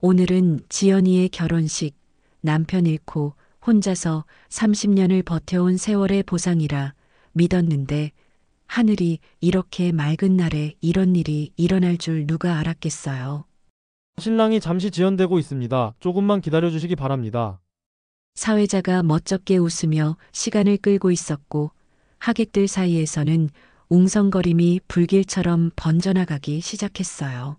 오늘은 지연이의 결혼식, 남편 잃고 혼자서 30년을 버텨온 세월의 보상이라 믿었는데 하늘이 이렇게 맑은 날에 이런 일이 일어날 줄 누가 알았겠어요. 신랑이 잠시 지연되고 있습니다. 조금만 기다려 주시기 바랍니다. 사회자가 멋쩍게 웃으며 시간을 끌고 있었고 하객들 사이에서는 웅성거림이 불길처럼 번져나가기 시작했어요.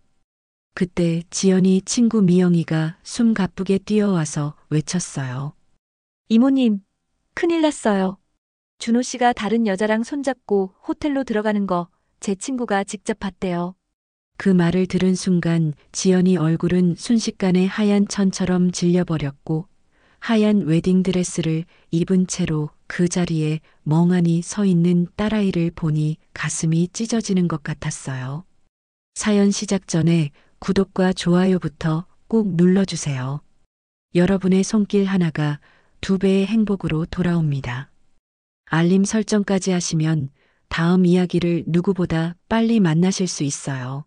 그때 지연이 친구 미영이가 숨 가쁘게 뛰어와서 외쳤어요. 이모님, 큰일 났어요. 준호 씨가 다른 여자랑 손잡고 호텔로 들어가는 거 제 친구가 직접 봤대요. 그 말을 들은 순간 지연이 얼굴은 순식간에 하얀 천처럼 질려버렸고 하얀 웨딩드레스를 입은 채로 그 자리에 멍하니 서 있는 딸아이를 보니 가슴이 찢어지는 것 같았어요. 사연 시작 전에 구독과 좋아요부터 꼭 눌러주세요. 여러분의 손길 하나가 2배의 행복으로 돌아옵니다. 알림 설정까지 하시면 다음 이야기를 누구보다 빨리 만나실 수 있어요.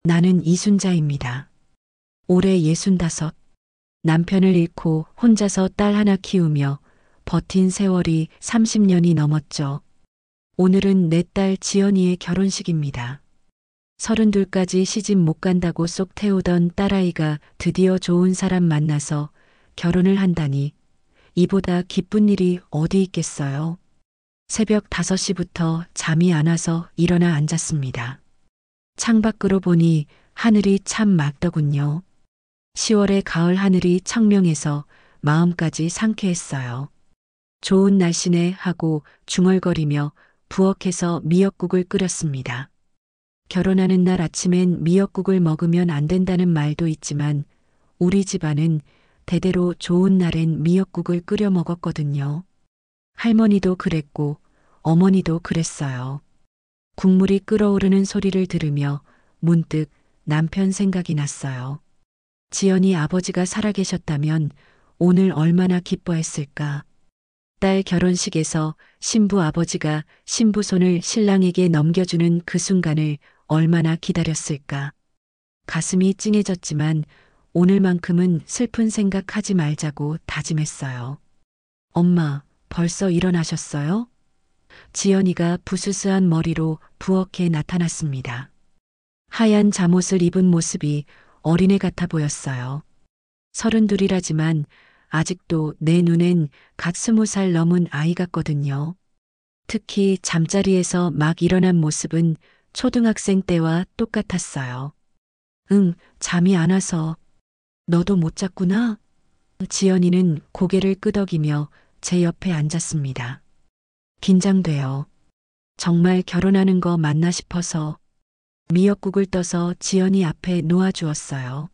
나는 이순자입니다. 올해 65. 남편을 잃고 혼자서 딸 하나 키우며 버틴 세월이 30년이 넘었죠. 오늘은 내 딸 지연이의 결혼식입니다. 32까지 시집 못 간다고 쏙 태우던 딸아이가 드디어 좋은 사람 만나서 결혼을 한다니 이보다 기쁜 일이 어디 있겠어요. 새벽 5시부터 잠이 안 와서 일어나 앉았습니다. 창밖으로 보니 하늘이 참 맑더군요. 10월의 가을 하늘이 청명해서 마음까지 상쾌했어요. 좋은 날씨네 하고 중얼거리며 부엌에서 미역국을 끓였습니다. 결혼하는 날 아침엔 미역국을 먹으면 안 된다는 말도 있지만 우리 집안은 대대로 좋은 날엔 미역국을 끓여 먹었거든요. 할머니도 그랬고 어머니도 그랬어요. 국물이 끓어오르는 소리를 들으며 문득 남편 생각이 났어요. 지연이 아버지가 살아계셨다면 오늘 얼마나 기뻐했을까. 딸 결혼식에서 신부 아버지가 신부 손을 신랑에게 넘겨주는 그 순간을 얼마나 기다렸을까. 가슴이 찡해졌지만 오늘만큼은 슬픈 생각하지 말자고 다짐했어요. 엄마, 벌써 일어나셨어요? 지연이가 부스스한 머리로 부엌에 나타났습니다. 하얀 잠옷을 입은 모습이 어린애 같아 보였어요. 32이라지만 아직도 내 눈엔 갓 20살 넘은 아이 같거든요. 특히 잠자리에서 막 일어난 모습은 초등학생 때와 똑같았어요. 응, 잠이 안 와서. 너도 못 잤구나? 지연이는 고개를 끄덕이며 제 옆에 앉았습니다. 긴장돼요. 정말 결혼하는 거 맞나 싶어서 미역국을 떠서 지연이 앞에 놓아주었어요.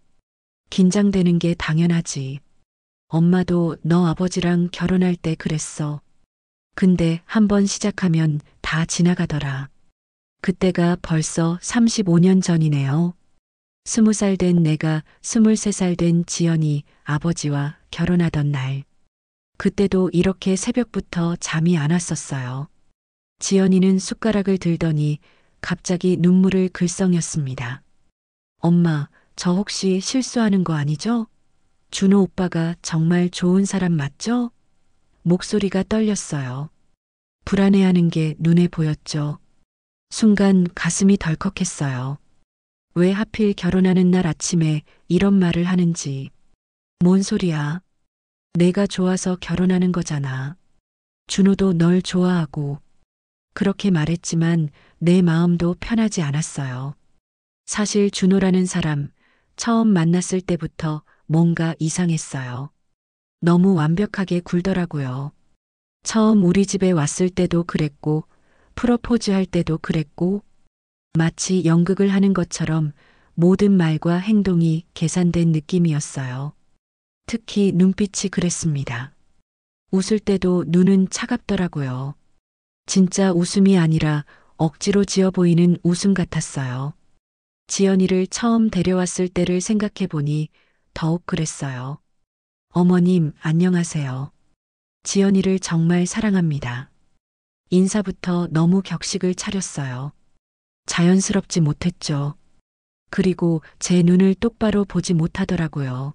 긴장되는 게 당연하지. 엄마도 너 아버지랑 결혼할 때 그랬어. 근데 한번 시작하면 다 지나가더라. 그때가 벌써 35년 전이네요. 20살 된 내가 23살 된 지연이 아버지와 결혼하던 날. 그때도 이렇게 새벽부터 잠이 안 왔었어요. 지연이는 숟가락을 들더니 갑자기 눈물을 글썽였습니다. 엄마, 저 혹시 실수하는 거 아니죠? 준호 오빠가 정말 좋은 사람 맞죠? 목소리가 떨렸어요. 불안해하는 게 눈에 보였죠. 순간 가슴이 덜컥했어요. 왜 하필 결혼하는 날 아침에 이런 말을 하는지. 뭔 소리야? 내가 좋아서 결혼하는 거잖아. 준호도 널 좋아하고. 그렇게 말했지만 내 마음도 편하지 않았어요. 사실 준호라는 사람, 처음 만났을 때부터 뭔가 이상했어요. 너무 완벽하게 굴더라고요. 처음 우리 집에 왔을 때도 그랬고, 프로포즈 할 때도 그랬고, 마치 연극을 하는 것처럼 모든 말과 행동이 계산된 느낌이었어요. 특히 눈빛이 그랬습니다. 웃을 때도 눈은 차갑더라고요. 진짜 웃음이 아니라 억지로 지어 보이는 웃음 같았어요. 지연이를 처음 데려왔을 때를 생각해 보니 더욱 그랬어요. 어머님, 안녕하세요. 지연이를 정말 사랑합니다. 인사부터 너무 격식을 차렸어요. 자연스럽지 못했죠. 그리고 제 눈을 똑바로 보지 못하더라고요.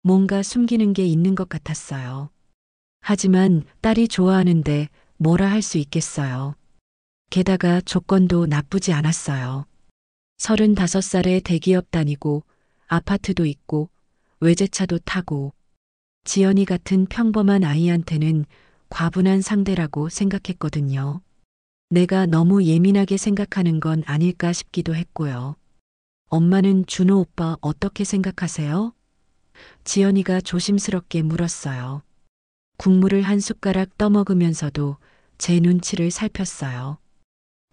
뭔가 숨기는 게 있는 것 같았어요. 하지만 딸이 좋아하는데 뭐라 할 수 있겠어요. 게다가 조건도 나쁘지 않았어요. 35살에 대기업 다니고 아파트도 있고 외제차도 타고 지연이 같은 평범한 아이한테는 과분한 상대라고 생각했거든요. 내가 너무 예민하게 생각하는 건 아닐까 싶기도 했고요. 엄마는 준호 오빠 어떻게 생각하세요? 지연이가 조심스럽게 물었어요. 국물을 한 숟가락 떠먹으면서도 제 눈치를 살폈어요.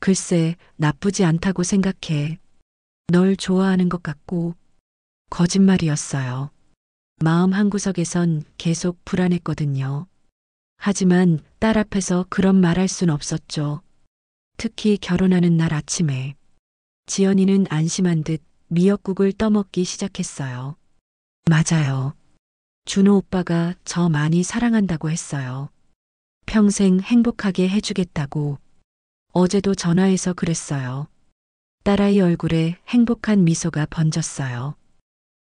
글쎄, 나쁘지 않다고 생각해. 널 좋아하는 것 같고. 거짓말이었어요. 마음 한구석에선 계속 불안했거든요. 하지만 딸 앞에서 그런 말 할 순 없었죠. 특히 결혼하는 날 아침에. 지연이는 안심한 듯 미역국을 떠먹기 시작했어요. 맞아요. 준호 오빠가 저 많이 사랑한다고 했어요. 평생 행복하게 해주겠다고. 어제도 전화해서 그랬어요. 딸아이 얼굴에 행복한 미소가 번졌어요.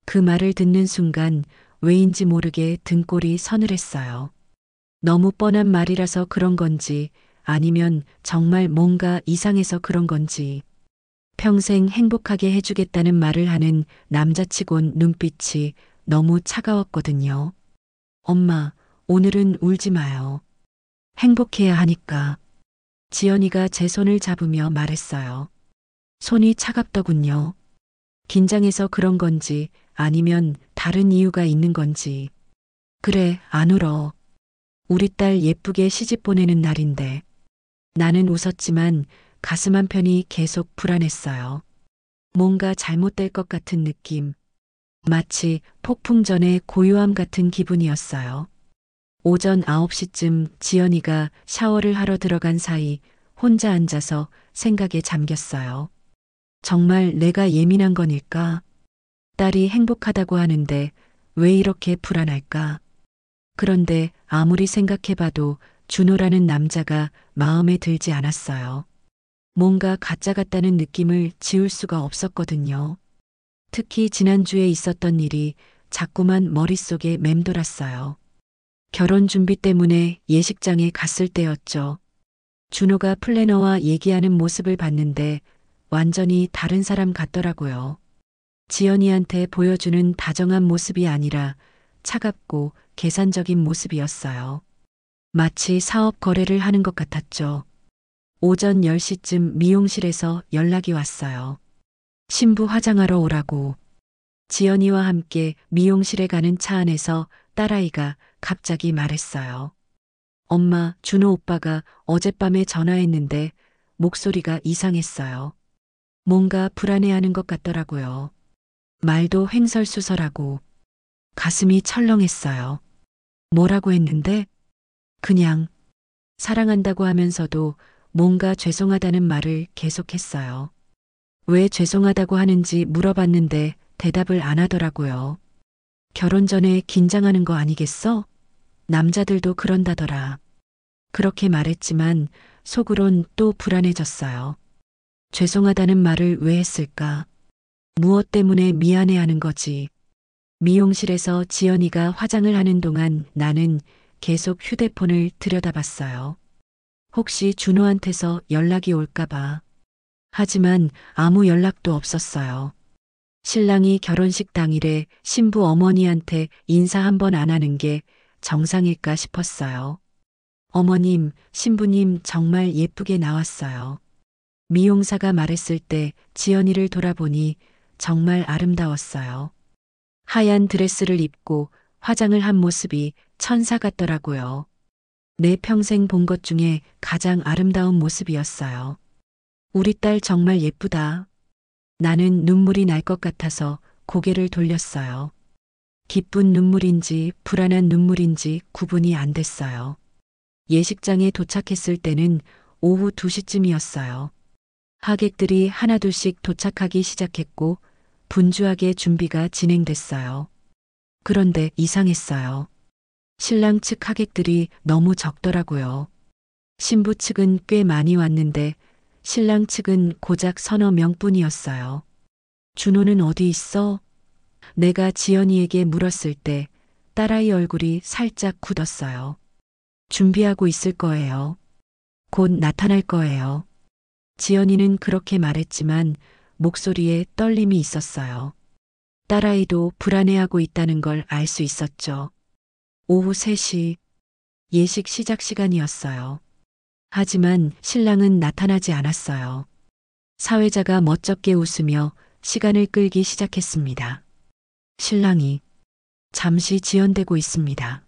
그 말을 듣는 순간 왜인지 모르게 등골이 서늘했어요. 너무 뻔한 말이라서 그런 건지 아니면 정말 뭔가 이상해서 그런 건지. 평생 행복하게 해주겠다는 말을 하는 남자치곤 눈빛이 너무 차가웠거든요. 엄마, 오늘은 울지 마요. 행복해야 하니까. 지연이가 제 손을 잡으며 말했어요. 손이 차갑더군요. 긴장해서 그런 건지 아니면 다른 이유가 있는 건지. 그래, 안 울어. 우리 딸 예쁘게 시집 보내는 날인데. 나는 웃었지만 가슴 한편이 계속 불안했어요. 뭔가 잘못될 것 같은 느낌. 마치 폭풍 전의 고요함 같은 기분이었어요. 오전 9시쯤 지연이가 샤워를 하러 들어간 사이 혼자 앉아서 생각에 잠겼어요. 정말 내가 예민한 건일까? 딸이 행복하다고 하는데 왜 이렇게 불안할까? 그런데 아무리 생각해봐도 준호라는 남자가 마음에 들지 않았어요. 뭔가 가짜 같다는 느낌을 지울 수가 없었거든요. 특히 지난주에 있었던 일이 자꾸만 머릿속에 맴돌았어요. 결혼 준비 때문에 예식장에 갔을 때였죠. 준호가 플래너와 얘기하는 모습을 봤는데 완전히 다른 사람 같더라고요. 지연이한테 보여주는 다정한 모습이 아니라 차갑고 계산적인 모습이었어요. 마치 사업 거래를 하는 것 같았죠. 오전 10시쯤 미용실에서 연락이 왔어요. 신부 화장하러 오라고. 지연이와 함께 미용실에 가는 차 안에서 딸아이가 갑자기 말했어요. 엄마, 준호 오빠가 어젯밤에 전화했는데 목소리가 이상했어요. 뭔가 불안해하는 것 같더라고요. 말도 횡설수설하고 가슴이 철렁했어요. 뭐라고 했는데? 그냥 사랑한다고 하면서도 뭔가 죄송하다는 말을 계속했어요. 왜 죄송하다고 하는지 물어봤는데 대답을 안 하더라고요. 결혼 전에 긴장하는 거 아니겠어? 남자들도 그런다더라. 그렇게 말했지만 속으론 또 불안해졌어요. 죄송하다는 말을 왜 했을까? 무엇 때문에 미안해하는 거지? 미용실에서 지연이가 화장을 하는 동안 나는 계속 휴대폰을 들여다봤어요. 혹시 준호한테서 연락이 올까봐. 하지만 아무 연락도 없었어요. 신랑이 결혼식 당일에 신부 어머니한테 인사 한 번 안 하는 게 정상일까 싶었어요. 어머님, 신부님 정말 예쁘게 나왔어요. 미용사가 말했을 때 지연이를 돌아보니 정말 아름다웠어요. 하얀 드레스를 입고 화장을 한 모습이 천사 같더라고요. 내 평생 본 것 중에 가장 아름다운 모습이었어요. 우리 딸 정말 예쁘다. 나는 눈물이 날 것 같아서 고개를 돌렸어요. 기쁜 눈물인지 불안한 눈물인지 구분이 안 됐어요. 예식장에 도착했을 때는 오후 2시쯤이었어요. 하객들이 하나둘씩 도착하기 시작했고 분주하게 준비가 진행됐어요. 그런데 이상했어요. 신랑 측 하객들이 너무 적더라고요. 신부 측은 꽤 많이 왔는데 신랑 측은 고작 서너 명뿐이었어요. 준호는 어디 있어? 내가 지연이에게 물었을 때 딸아이 얼굴이 살짝 굳었어요. 준비하고 있을 거예요. 곧 나타날 거예요. 지연이는 그렇게 말했지만 목소리에 떨림이 있었어요. 딸아이도 불안해하고 있다는 걸 알 수 있었죠. 오후 3시 예식 시작 시간이었어요. 하지만 신랑은 나타나지 않았어요. 사회자가 멋쩍게 웃으며 시간을 끌기 시작했습니다. 신랑이 잠시 지연되고 있습니다.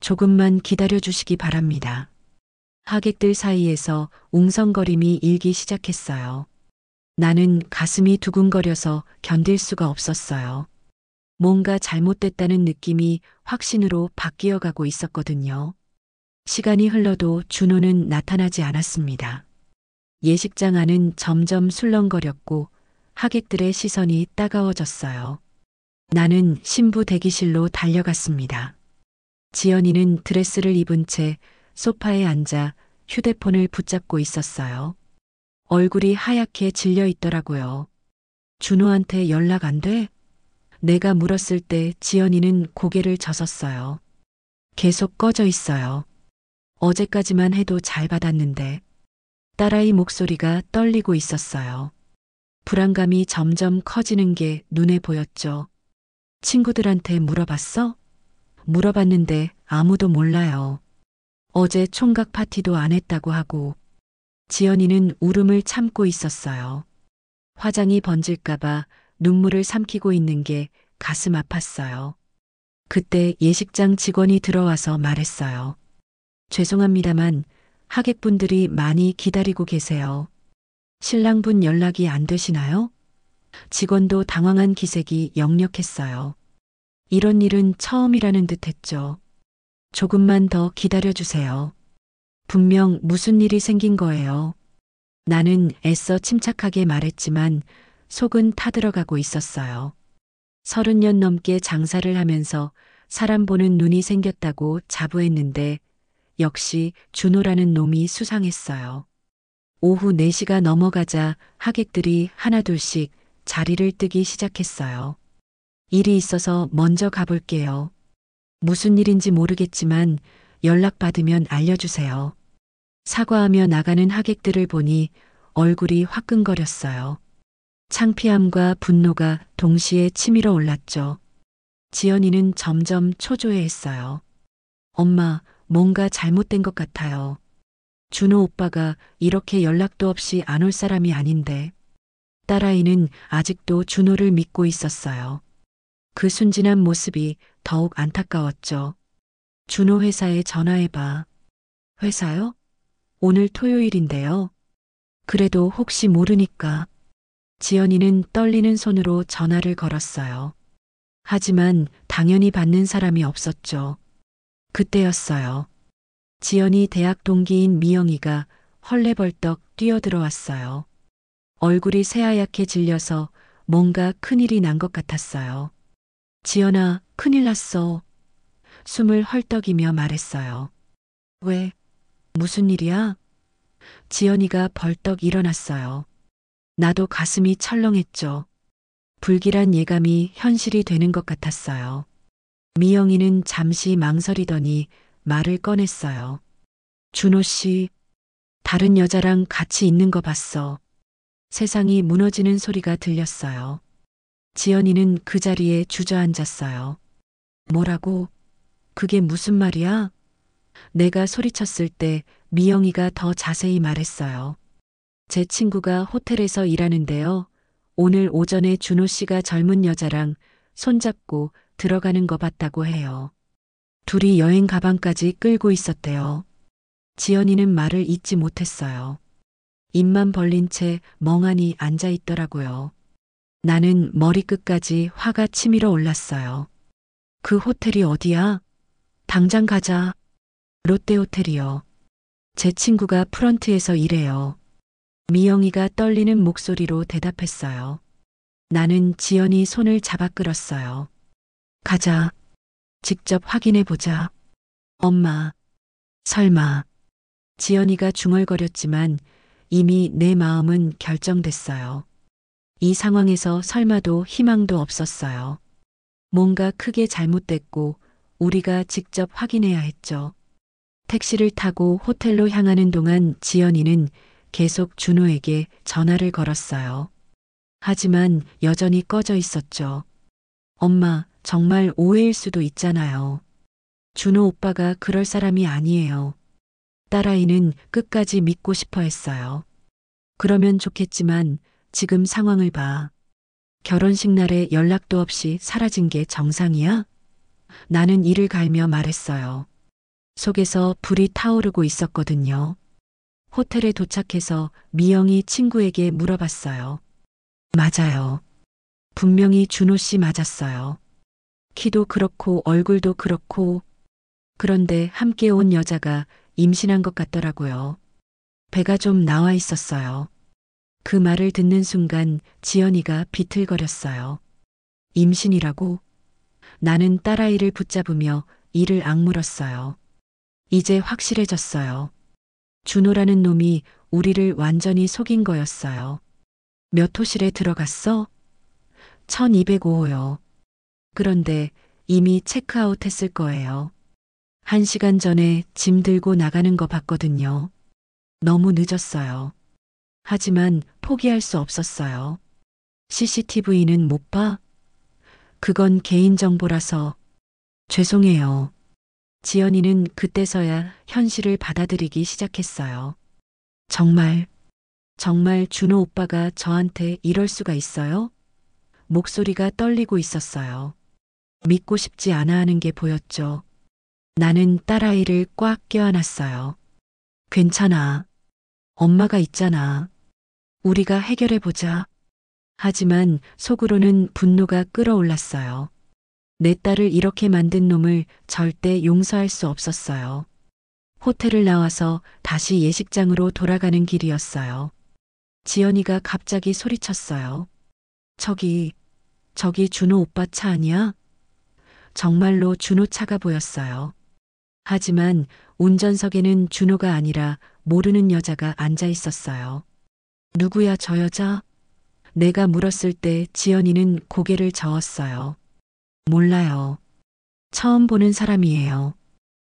조금만 기다려 주시기 바랍니다. 하객들 사이에서 웅성거림이 일기 시작했어요. 나는 가슴이 두근거려서 견딜 수가 없었어요. 뭔가 잘못됐다는 느낌이 확신으로 바뀌어 가고 있었거든요. 시간이 흘러도 준호는 나타나지 않았습니다. 예식장 안은 점점 술렁거렸고 하객들의 시선이 따가워졌어요. 나는 신부 대기실로 달려갔습니다. 지연이는 드레스를 입은 채 소파에 앉아 휴대폰을 붙잡고 있었어요. 얼굴이 하얗게 질려 있더라고요. 준호한테 연락 안 돼? 내가 물었을 때 지연이는 고개를 젓었어요. 계속 꺼져 있어요. 어제까지만 해도 잘 받았는데. 딸아이 목소리가 떨리고 있었어요. 불안감이 점점 커지는 게 눈에 보였죠. 친구들한테 물어봤어? 물어봤는데 아무도 몰라요. 어제 총각 파티도 안 했다고 하고. 지연이는 울음을 참고 있었어요. 화장이 번질까봐 눈물을 삼키고 있는 게 가슴 아팠어요. 그때 예식장 직원이 들어와서 말했어요. 죄송합니다만 하객분들이 많이 기다리고 계세요. 신랑분 연락이 안 되시나요? 직원도 당황한 기색이 역력했어요. 이런 일은 처음이라는 듯 했죠. 조금만 더 기다려주세요. 분명 무슨 일이 생긴 거예요. 나는 애써 침착하게 말했지만 속은 타들어가고 있었어요. 30년 넘게 장사를 하면서 사람 보는 눈이 생겼다고 자부했는데 역시 준호라는 놈이 수상했어요. 오후 4시가 넘어가자 하객들이 하나둘씩 자리를 뜨기 시작했어요. 일이 있어서 먼저 가볼게요. 무슨 일인지 모르겠지만 연락받으면 알려주세요. 사과하며 나가는 하객들을 보니 얼굴이 화끈거렸어요. 창피함과 분노가 동시에 치밀어 올랐죠. 지연이는 점점 초조해했어요. 엄마, 뭔가 잘못된 것 같아요. 준호 오빠가 이렇게 연락도 없이 안 올 사람이 아닌데. 딸아이는 아직도 준호를 믿고 있었어요. 그 순진한 모습이 더욱 안타까웠죠. 준호 회사에 전화해봐. 회사요? 오늘 토요일인데요. 그래도 혹시 모르니까. 지연이는 떨리는 손으로 전화를 걸었어요. 하지만 당연히 받는 사람이 없었죠. 그때였어요. 지연이 대학 동기인 미영이가 헐레벌떡 뛰어들어왔어요. 얼굴이 새하얗게 질려서 뭔가 큰일이 난 것 같았어요. 지연아, 큰일 났어. 숨을 헐떡이며 말했어요. 왜? 무슨 일이야? 지연이가 벌떡 일어났어요. 나도 가슴이 철렁했죠. 불길한 예감이 현실이 되는 것 같았어요. 미영이는 잠시 망설이더니 말을 꺼냈어요. 준호 씨, 다른 여자랑 같이 있는 거 봤어. 세상이 무너지는 소리가 들렸어요. 지연이는 그 자리에 주저앉았어요. 뭐라고? 그게 무슨 말이야? 내가 소리쳤을 때 미영이가 더 자세히 말했어요. 제 친구가 호텔에서 일하는데요. 오늘 오전에 준호 씨가 젊은 여자랑 손잡고 들어가는 거 봤다고 해요. 둘이 여행 가방까지 끌고 있었대요. 지연이는 말을 잇지 못했어요. 입만 벌린 채 멍하니 앉아 있더라고요. 나는 머리끝까지 화가 치밀어 올랐어요. 그 호텔이 어디야? 당장 가자. 롯데호텔이요. 제 친구가 프런트에서 일해요. 미영이가 떨리는 목소리로 대답했어요. 나는 지연이 손을 잡아 끌었어요. 가자. 직접 확인해 보자. 엄마. 설마. 지연이가 중얼거렸지만 이미 내 마음은 결정됐어요. 이 상황에서 설마도 희망도 없었어요. 뭔가 크게 잘못됐고 우리가 직접 확인해야 했죠. 택시를 타고 호텔로 향하는 동안 지연이는 계속 준호에게 전화를 걸었어요. 하지만 여전히 꺼져 있었죠. 엄마, 정말 오해일 수도 있잖아요. 준호 오빠가 그럴 사람이 아니에요. 딸아이는 끝까지 믿고 싶어 했어요. 그러면 좋겠지만 지금 상황을 봐. 결혼식 날에 연락도 없이 사라진 게 정상이야? 나는 이를 갈며 말했어요. 속에서 불이 타오르고 있었거든요. 호텔에 도착해서 미영이 친구에게 물어봤어요. 맞아요. 분명히 준호 씨 맞았어요. 키도 그렇고 얼굴도 그렇고. 그런데 함께 온 여자가 임신한 것 같더라고요. 배가 좀 나와 있었어요. 그 말을 듣는 순간 지연이가 비틀거렸어요. 임신이라고? 나는 딸아이를 붙잡으며 이를 악물었어요. 이제 확실해졌어요. 준호라는 놈이 우리를 완전히 속인 거였어요. 몇 호실에 들어갔어? 1205호요. 그런데 이미 체크아웃 했을 거예요. 1시간 전에 짐 들고 나가는 거 봤거든요. 너무 늦었어요. 하지만 포기할 수 없었어요. CCTV는 못 봐? 그건 개인정보라서. 죄송해요. 지연이는 그때서야 현실을 받아들이기 시작했어요. 정말 준호 오빠가 저한테 이럴 수가 있어요? 목소리가 떨리고 있었어요. 믿고 싶지 않아 하는 게 보였죠. 나는 딸아이를 꽉 껴안았어요. 괜찮아. 엄마가 있잖아. 우리가 해결해보자. 하지만 속으로는 분노가 끓어올랐어요. 내 딸을 이렇게 만든 놈을 절대 용서할 수 없었어요. 호텔을 나와서 다시 예식장으로 돌아가는 길이었어요. 지연이가 갑자기 소리쳤어요. 저기 준호 오빠 차 아니야? 정말로 준호 차가 보였어요. 하지만 운전석에는 준호가 아니라 모르는 여자가 앉아 있었어요. 누구야 저 여자? 내가 물었을 때 지연이는 고개를 저었어요. 몰라요. 처음 보는 사람이에요.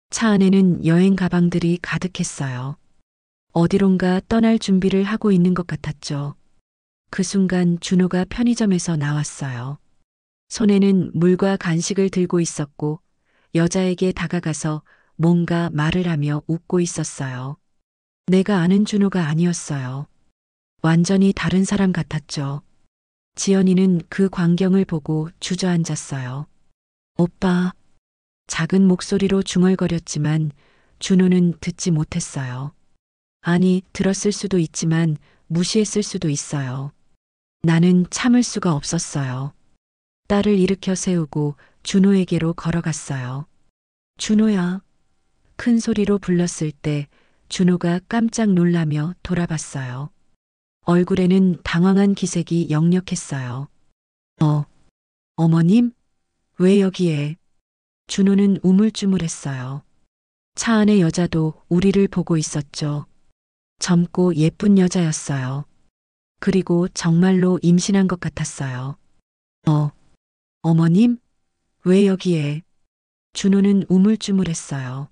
차 안에는 여행 가방들이 가득했어요. 어디론가 떠날 준비를 하고 있는 것 같았죠. 그 순간 준호가 편의점에서 나왔어요. 손에는 물과 간식을 들고 있었고 여자에게 다가가서 뭔가 말을 하며 웃고 있었어요. 내가 아는 준호가 아니었어요. 완전히 다른 사람 같았죠. 지연이는 그 광경을 보고 주저앉았어요. 오빠. 작은 목소리로 중얼거렸지만 준호는 듣지 못했어요. 아니, 들었을 수도 있지만 무시했을 수도 있어요. 나는 참을 수가 없었어요. 딸을 일으켜 세우고 준호에게로 걸어갔어요. 준호야. 큰 소리로 불렀을 때 준호가 깜짝 놀라며 돌아봤어요. 얼굴에는 당황한 기색이 역력했어요. 어머님? 왜 여기에? 준호는 우물쭈물했어요. 차 안의 여자도 우리를 보고 있었죠. 젊고 예쁜 여자였어요. 그리고 정말로 임신한 것 같았어요. 어머님? 왜 여기에? 준호는 우물쭈물했어요.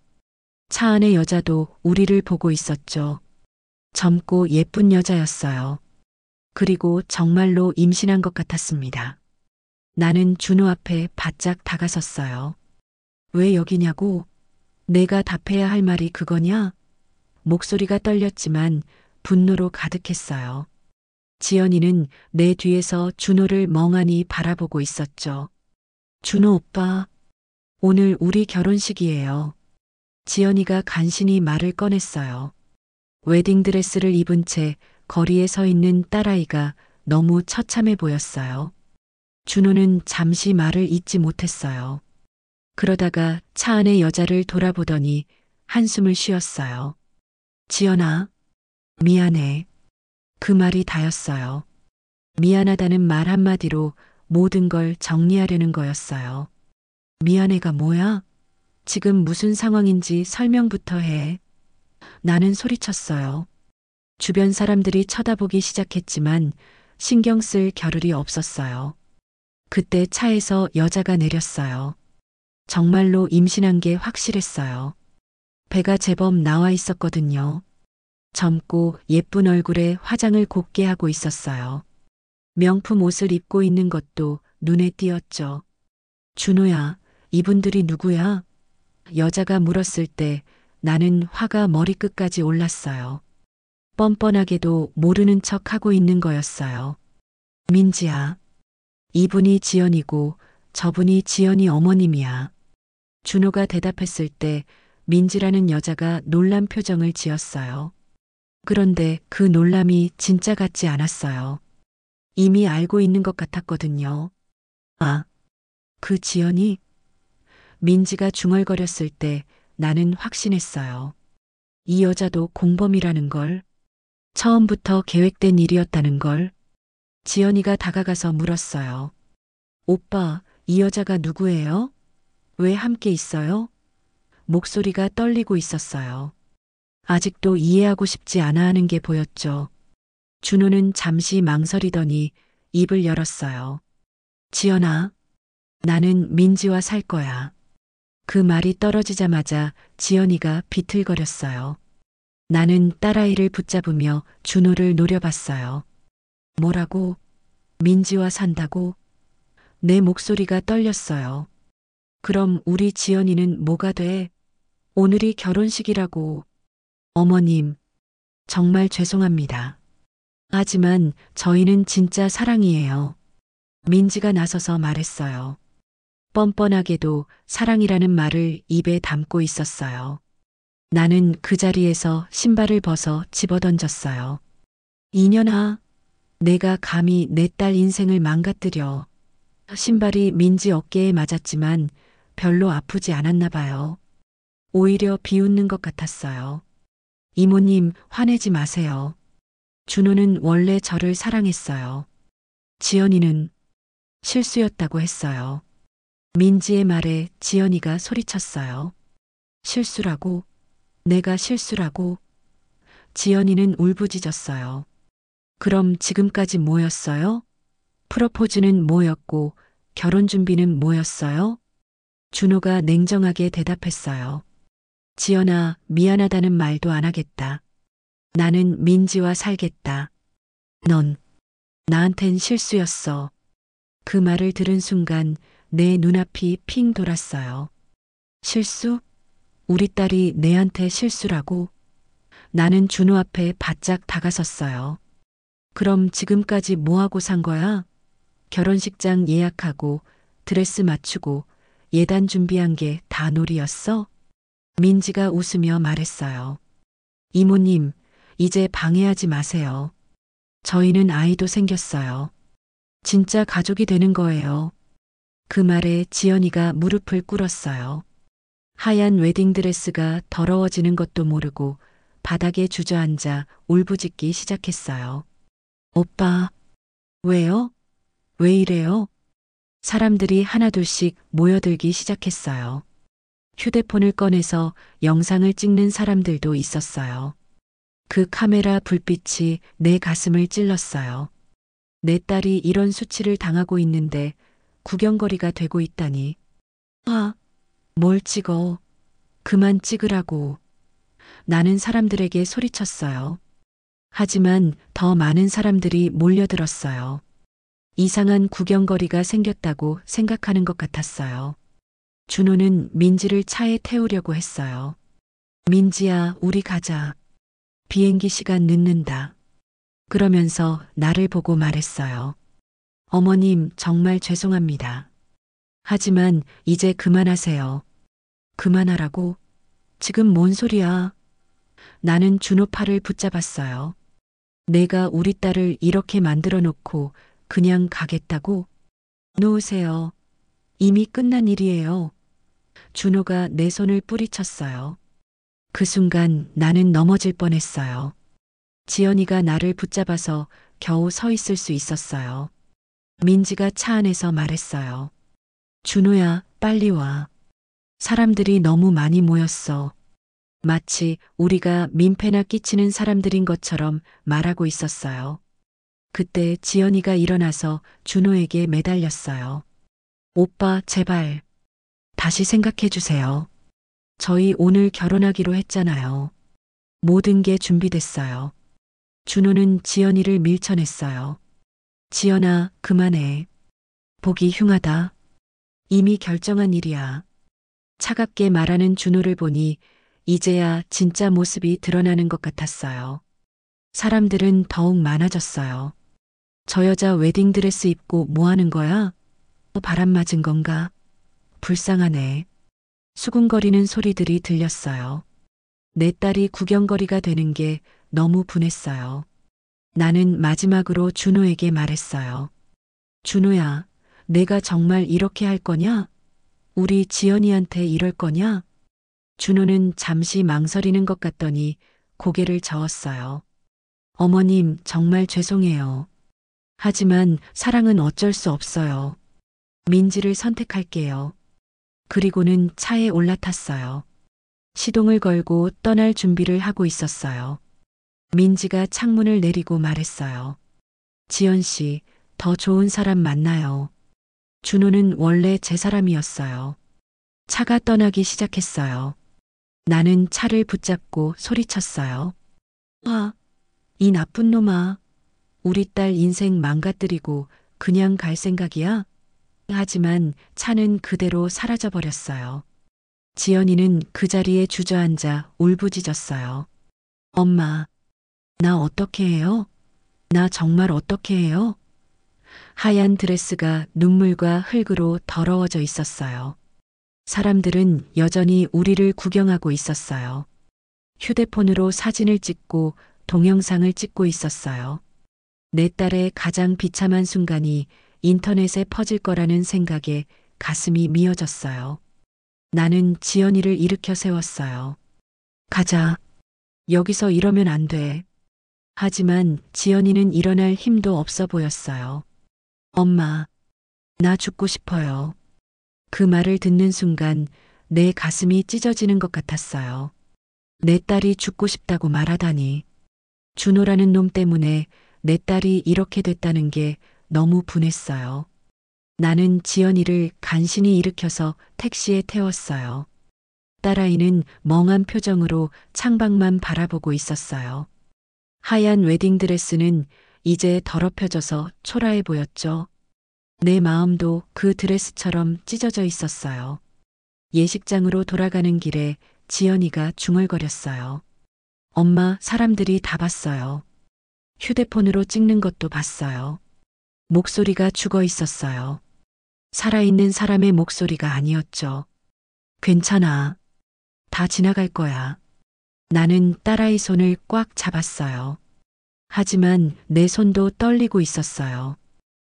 차 안의 여자도 우리를 보고 있었죠. 젊고 예쁜 여자였어요. 그리고 정말로 임신한 것 같았습니다. 나는 준호 앞에 바짝 다가섰어요. 왜 여기냐고? 내가 답해야 할 말이 그거냐? 목소리가 떨렸지만 분노로 가득했어요. 지연이는 내 뒤에서 준호를 멍하니 바라보고 있었죠. 준호 오빠, 오늘 우리 결혼식이에요. 지연이가 간신히 말을 꺼냈어요. 웨딩드레스를 입은 채 거리에 서 있는 딸아이가 너무 처참해 보였어요. 준호는 잠시 말을 잇지 못했어요. 그러다가 차 안의 여자를 돌아보더니 한숨을 쉬었어요. 지연아, 미안해. 그 말이 다였어요. 미안하다는 말 한마디로 모든 걸 정리하려는 거였어요. 미안해가 뭐야? 지금 무슨 상황인지 설명부터 해. 나는 소리쳤어요. 주변 사람들이 쳐다보기 시작했지만 신경 쓸 겨를이 없었어요. 그때 차에서 여자가 내렸어요. 정말로 임신한 게 확실했어요. 배가 제법 나와 있었거든요. 젊고 예쁜 얼굴에 화장을 곱게 하고 있었어요. 명품 옷을 입고 있는 것도 눈에 띄었죠. 준호야, 이분들이 누구야? 여자가 물었을 때 나는 화가 머리끝까지 올랐어요. 뻔뻔하게도 모르는 척 하고 있는 거였어요. 민지야, 이분이 지연이고 저분이 지연이 어머님이야. 준호가 대답했을 때 민지라는 여자가 놀란 표정을 지었어요. 그런데 그 놀람이 진짜 같지 않았어요. 이미 알고 있는 것 같았거든요. 아, 그 지연이? 민지가 중얼거렸을 때 나는 확신했어요. 이 여자도 공범이라는 걸, 처음부터 계획된 일이었다는 걸. 지연이가 다가가서 물었어요. 오빠, 이 여자가 누구예요? 왜 함께 있어요? 목소리가 떨리고 있었어요. 아직도 이해하고 싶지 않아 하는 게 보였죠. 준호는 잠시 망설이더니 입을 열었어요. 지연아, 나는 민지와 살 거야. 그 말이 떨어지자마자 지연이가 비틀거렸어요. 나는 딸아이를 붙잡으며 준호를 노려봤어요. 뭐라고? 민지와 산다고? 내 목소리가 떨렸어요. 그럼 우리 지연이는 뭐가 돼? 오늘이 결혼식이라고. 어머님, 정말 죄송합니다. 하지만 저희는 진짜 사랑이에요. 민지가 나서서 말했어요. 뻔뻔하게도 사랑이라는 말을 입에 담고 있었어요. 나는 그 자리에서 신발을 벗어 집어던졌어요. 이년아, 내가 감히 내 딸 인생을 망가뜨려. 신발이 민지 어깨에 맞았지만 별로 아프지 않았나 봐요. 오히려 비웃는 것 같았어요. 이모님, 화내지 마세요. 준호는 원래 저를 사랑했어요. 지연이는 실수였다고 했어요. 민지의 말에 지연이가 소리쳤어요. 실수라고? 내가 실수라고? 지연이는 울부짖었어요. 그럼 지금까지 뭐였어요? 프로포즈는 뭐였고 결혼 준비는 뭐였어요? 준호가 냉정하게 대답했어요. 지연아, 미안하다는 말도 안 하겠다. 나는 민지와 살겠다. 넌 나한텐 실수였어. 그 말을 들은 순간 내 눈앞이 핑 돌았어요. 실수? 우리 딸이 내한테 실수라고? 나는 준호 앞에 바짝 다가섰어요. 그럼 지금까지 뭐하고 산 거야? 결혼식장 예약하고 드레스 맞추고 예단 준비한 게 다 놀이였어? 민지가 웃으며 말했어요. 이모님, 이제 방해하지 마세요. 저희는 아이도 생겼어요. 진짜 가족이 되는 거예요. 그 말에 지연이가 무릎을 꿇었어요. 하얀 웨딩드레스가 더러워지는 것도 모르고 바닥에 주저앉아 울부짖기 시작했어요. 오빠, 왜요? 왜 이래요? 사람들이 하나둘씩 모여들기 시작했어요. 휴대폰을 꺼내서 영상을 찍는 사람들도 있었어요. 그 카메라 불빛이 내 가슴을 찔렀어요. 내 딸이 이런 수치를 당하고 있는데 구경거리가 되고 있다니. 아, 뭘 찍어? 그만 찍으라고. 나는 사람들에게 소리쳤어요. 하지만 더 많은 사람들이 몰려들었어요. 이상한 구경거리가 생겼다고 생각하는 것 같았어요. 준호는 민지를 차에 태우려고 했어요. 민지야, 우리 가자. 비행기 시간 늦는다. 그러면서 나를 보고 말했어요. 어머님, 정말 죄송합니다. 하지만 이제 그만하세요. 그만하라고? 지금 뭔 소리야? 나는 준호 팔을 붙잡았어요. 내가 우리 딸을 이렇게 만들어 놓고 그냥 가겠다고? 놓으세요. 이미 끝난 일이에요. 준호가 내 손을 뿌리쳤어요. 그 순간 나는 넘어질 뻔했어요. 지연이가 나를 붙잡아서 겨우 서 있을 수 있었어요. 민지가 차 안에서 말했어요. 준호야, 빨리 와. 사람들이 너무 많이 모였어. 마치 우리가 민폐나 끼치는 사람들인 것처럼 말하고 있었어요. 그때 지연이가 일어나서 준호에게 매달렸어요. 오빠, 제발. 다시 생각해 주세요. 저희 오늘 결혼하기로 했잖아요. 모든 게 준비됐어요. 준호는 지연이를 밀쳐냈어요. 지연아, 그만해. 보기 흉하다. 이미 결정한 일이야. 차갑게 말하는 준호를 보니 이제야 진짜 모습이 드러나는 것 같았어요. 사람들은 더욱 많아졌어요. 저 여자 웨딩드레스 입고 뭐 하는 거야? 바람 맞은 건가? 불쌍하네. 수군거리는 소리들이 들렸어요. 내 딸이 구경거리가 되는 게 너무 분했어요. 나는 마지막으로 준호에게 말했어요. 준호야, 내가 정말 이렇게 할 거냐? 우리 지연이한테 이럴 거냐? 준호는 잠시 망설이는 것 같더니 고개를 저었어요. 어머님, 정말 죄송해요. 하지만 사랑은 어쩔 수 없어요. 민지를 선택할게요. 그리고는 차에 올라탔어요. 시동을 걸고 떠날 준비를 하고 있었어요. 민지가 창문을 내리고 말했어요. 지연 씨, 더 좋은 사람 만나요. 준호는 원래 제 사람이었어요. 차가 떠나기 시작했어요. 나는 차를 붙잡고 소리쳤어요. 아, 이 나쁜 놈아. 우리 딸 인생 망가뜨리고 그냥 갈 생각이야? 하지만 차는 그대로 사라져버렸어요. 지연이는 그 자리에 주저앉아 울부짖었어요. 엄마, 나 어떻게 해요? 나 정말 어떻게 해요? 하얀 드레스가 눈물과 흙으로 더러워져 있었어요. 사람들은 여전히 우리를 구경하고 있었어요. 휴대폰으로 사진을 찍고 동영상을 찍고 있었어요. 내 딸의 가장 비참한 순간이 인터넷에 퍼질 거라는 생각에 가슴이 미어졌어요. 나는 지연이를 일으켜 세웠어요. 가자. 여기서 이러면 안 돼. 하지만 지연이는 일어날 힘도 없어 보였어요. 엄마, 나 죽고 싶어요. 그 말을 듣는 순간 내 가슴이 찢어지는 것 같았어요. 내 딸이 죽고 싶다고 말하다니. 준호라는 놈 때문에 내 딸이 이렇게 됐다는 게 너무 분했어요. 나는 지연이를 간신히 일으켜서 택시에 태웠어요. 딸아이는 멍한 표정으로 창밖만 바라보고 있었어요. 하얀 웨딩드레스는 이제 더럽혀져서 초라해 보였죠. 내 마음도 그 드레스처럼 찢어져 있었어요. 예식장으로 돌아가는 길에 지연이가 중얼거렸어요. 엄마, 사람들이 다 봤어요. 휴대폰으로 찍는 것도 봤어요. 목소리가 죽어 있었어요. 살아있는 사람의 목소리가 아니었죠. 괜찮아. 다 지나갈 거야. 나는 딸아이 손을 꽉 잡았어요. 하지만 내 손도 떨리고 있었어요.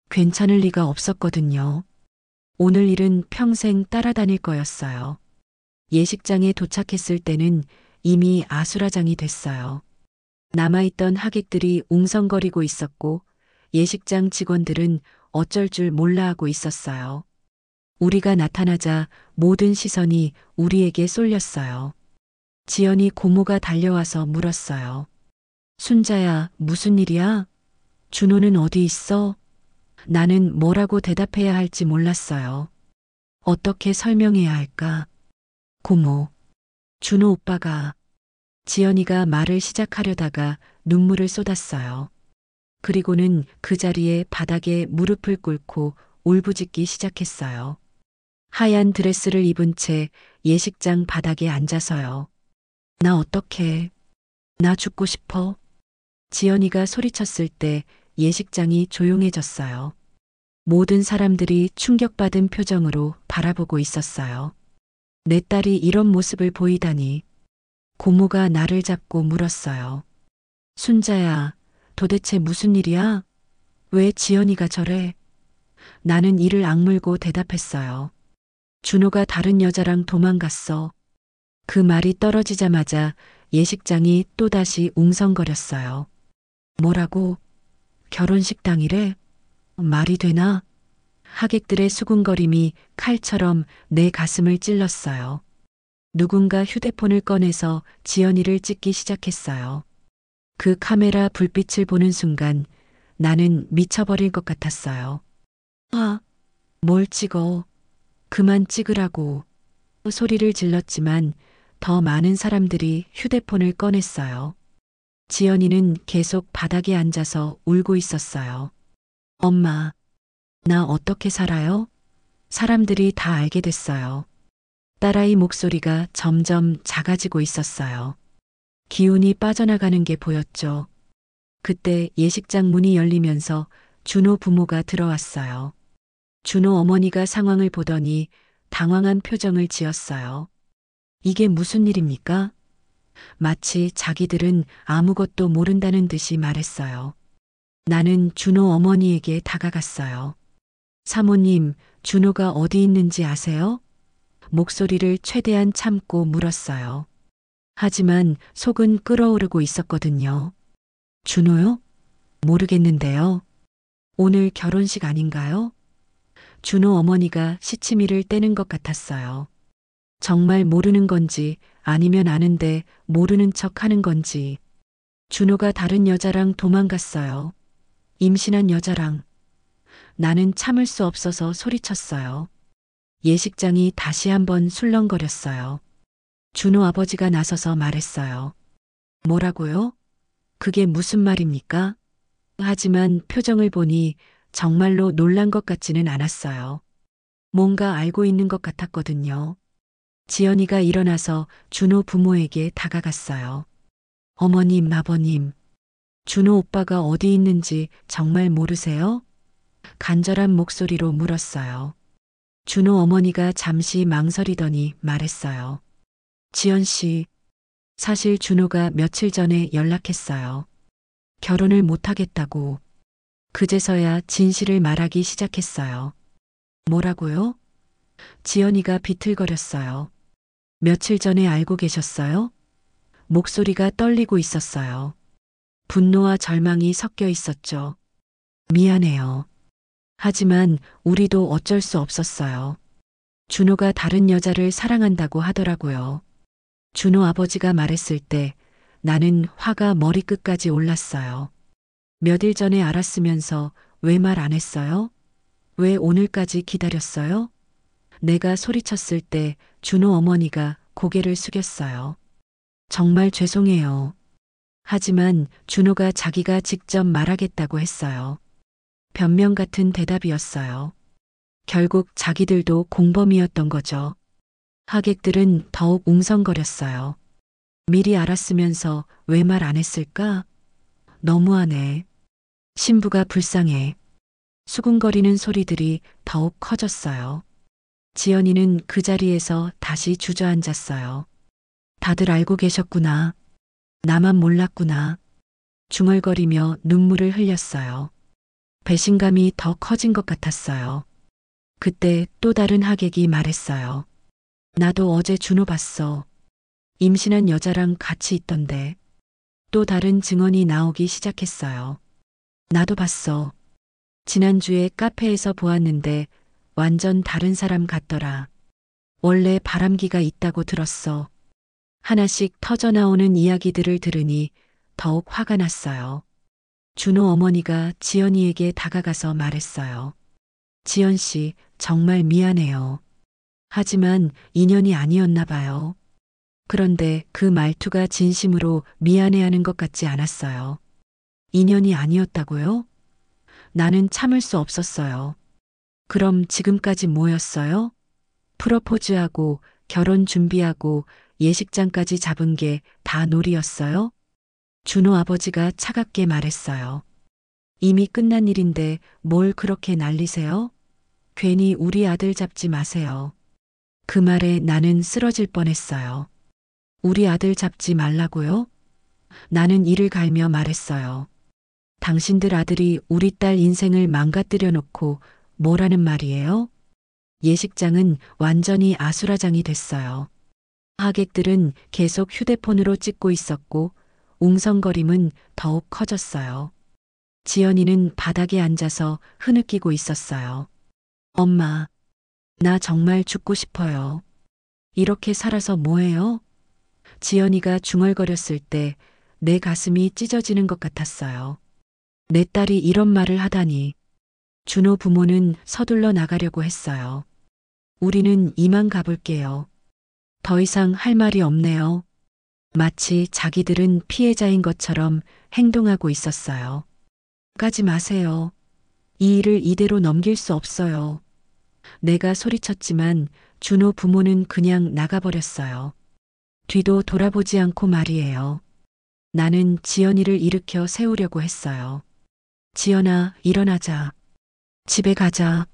괜찮을 리가 없었거든요. 오늘 일은 평생 따라다닐 거였어요. 예식장에 도착했을 때는 이미 아수라장이 됐어요. 남아있던 하객들이 웅성거리고 있었고 예식장 직원들은 어쩔 줄 몰라 하고 있었어요. 우리가 나타나자 모든 시선이 우리에게 쏠렸어요. 지연이 고모가 달려와서 물었어요. 순자야, 무슨 일이야? 준호는 어디 있어? 나는 뭐라고 대답해야 할지 몰랐어요. 어떻게 설명해야 할까? 고모, 준호 오빠가. 지연이가 말을 시작하려다가 눈물을 쏟았어요. 그리고는 그 자리에 바닥에 무릎을 꿇고 울부짖기 시작했어요. 하얀 드레스를 입은 채 예식장 바닥에 앉아서요. 나 어떡해. 나 죽고 싶어. 지연이가 소리쳤을 때 예식장이 조용해졌어요. 모든 사람들이 충격받은 표정으로 바라보고 있었어요. 내 딸이 이런 모습을 보이다니. 고모가 나를 잡고 물었어요. 순자야, 도대체 무슨 일이야? 왜 지연이가 저래? 나는 이를 악물고 대답했어요. 준호가 다른 여자랑 도망갔어. 그 말이 떨어지자마자 예식장이 또다시 웅성거렸어요. 뭐라고? 결혼식 당일에? 말이 되나? 하객들의 수군거림이 칼처럼 내 가슴을 찔렀어요. 누군가 휴대폰을 꺼내서 지연이를 찍기 시작했어요. 그 카메라 불빛을 보는 순간 나는 미쳐버릴 것 같았어요. 아, 뭘 찍어. 그만 찍으라고. 소리를 질렀지만 더 많은 사람들이 휴대폰을 꺼냈어요. 지연이는 계속 바닥에 앉아서 울고 있었어요. 엄마, 나 어떻게 살아요? 사람들이 다 알게 됐어요. 딸아이 목소리가 점점 작아지고 있었어요. 기운이 빠져나가는 게 보였죠. 그때 예식장 문이 열리면서 준호 부모가 들어왔어요. 준호 어머니가 상황을 보더니 당황한 표정을 지었어요. 이게 무슨 일입니까? 마치 자기들은 아무것도 모른다는 듯이 말했어요. 나는 준호 어머니에게 다가갔어요. 사모님, 준호가 어디 있는지 아세요? 목소리를 최대한 참고 물었어요. 하지만 속은 끓어오르고 있었거든요. 준호요? 모르겠는데요. 오늘 결혼식 아닌가요? 준호 어머니가 시치미를 떼는 것 같았어요. 정말 모르는 건지 아니면 아는데 모르는 척 하는 건지. 준호가 다른 여자랑 도망갔어요. 임신한 여자랑. 나는 참을 수 없어서 소리쳤어요. 예식장이 다시 한번 술렁거렸어요. 준호 아버지가 나서서 말했어요. 뭐라고요? 그게 무슨 말입니까? 하지만 표정을 보니 정말로 놀란 것 같지는 않았어요. 뭔가 알고 있는 것 같았거든요. 지연이가 일어나서 준호 부모에게 다가갔어요. 어머님, 아버님, 준호 오빠가 어디 있는지 정말 모르세요? 간절한 목소리로 물었어요. 준호 어머니가 잠시 망설이더니 말했어요. 지연 씨, 사실 준호가 며칠 전에 연락했어요. 결혼을 못하겠다고. 그제서야 진실을 말하기 시작했어요. 뭐라고요? 지연이가 비틀거렸어요. 며칠 전에 알고 계셨어요? 목소리가 떨리고 있었어요. 분노와 절망이 섞여 있었죠. 미안해요. 하지만 우리도 어쩔 수 없었어요. 준호가 다른 여자를 사랑한다고 하더라고요. 준호 아버지가 말했을 때 나는 화가 머리끝까지 올랐어요. 몇 일 전에 알았으면서 왜 말 안 했어요? 왜 오늘까지 기다렸어요? 내가 소리쳤을 때 준호 어머니가 고개를 숙였어요. 정말 죄송해요. 하지만 준호가 자기가 직접 말하겠다고 했어요. 변명 같은 대답이었어요. 결국 자기들도 공범이었던 거죠. 하객들은 더욱 웅성거렸어요. 미리 알았으면서 왜 말 안 했을까? 너무하네. 신부가 불쌍해. 수군거리는 소리들이 더욱 커졌어요. 지연이는 그 자리에서 다시 주저앉았어요. 다들 알고 계셨구나. 나만 몰랐구나. 중얼거리며 눈물을 흘렸어요. 배신감이 더 커진 것 같았어요. 그때 또 다른 하객이 말했어요. 나도 어제 준호 봤어. 임신한 여자랑 같이 있던데. 또 다른 증언이 나오기 시작했어요. 나도 봤어. 지난주에 카페에서 보았는데 완전 다른 사람 같더라. 원래 바람기가 있다고 들었어. 하나씩 터져나오는 이야기들을 들으니 더욱 화가 났어요. 준호 어머니가 지연이에게 다가가서 말했어요. 지연 씨, 정말 미안해요. 하지만 인연이 아니었나 봐요. 그런데 그 말투가 진심으로 미안해하는 것 같지 않았어요. 인연이 아니었다고요? 나는 참을 수 없었어요. 그럼 지금까지 뭐였어요? 프로포즈하고 결혼 준비하고 예식장까지 잡은 게 다 놀이였어요? 준호 아버지가 차갑게 말했어요. 이미 끝난 일인데 뭘 그렇게 난리세요? 괜히 우리 아들 잡지 마세요. 그 말에 나는 쓰러질 뻔했어요. 우리 아들 잡지 말라고요? 나는 이를 갈며 말했어요. 당신들 아들이 우리 딸 인생을 망가뜨려 놓고 뭐라는 말이에요? 예식장은 완전히 아수라장이 됐어요. 하객들은 계속 휴대폰으로 찍고 있었고 웅성거림은 더욱 커졌어요. 지연이는 바닥에 앉아서 흐느끼고 있었어요. 엄마, 나 정말 죽고 싶어요. 이렇게 살아서 뭐해요? 지연이가 중얼거렸을 때 내 가슴이 찢어지는 것 같았어요. 내 딸이 이런 말을 하다니. 준호 부모는 서둘러 나가려고 했어요. 우리는 이만 가볼게요. 더 이상 할 말이 없네요. 마치 자기들은 피해자인 것처럼 행동하고 있었어요. 가지 마세요. 이 일을 이대로 넘길 수 없어요. 내가 소리쳤지만 준호 부모는 그냥 나가버렸어요. 뒤도 돌아보지 않고 말이에요. 나는 지연이를 일으켜 세우려고 했어요. 지연아, 일어나자. 집에 가자.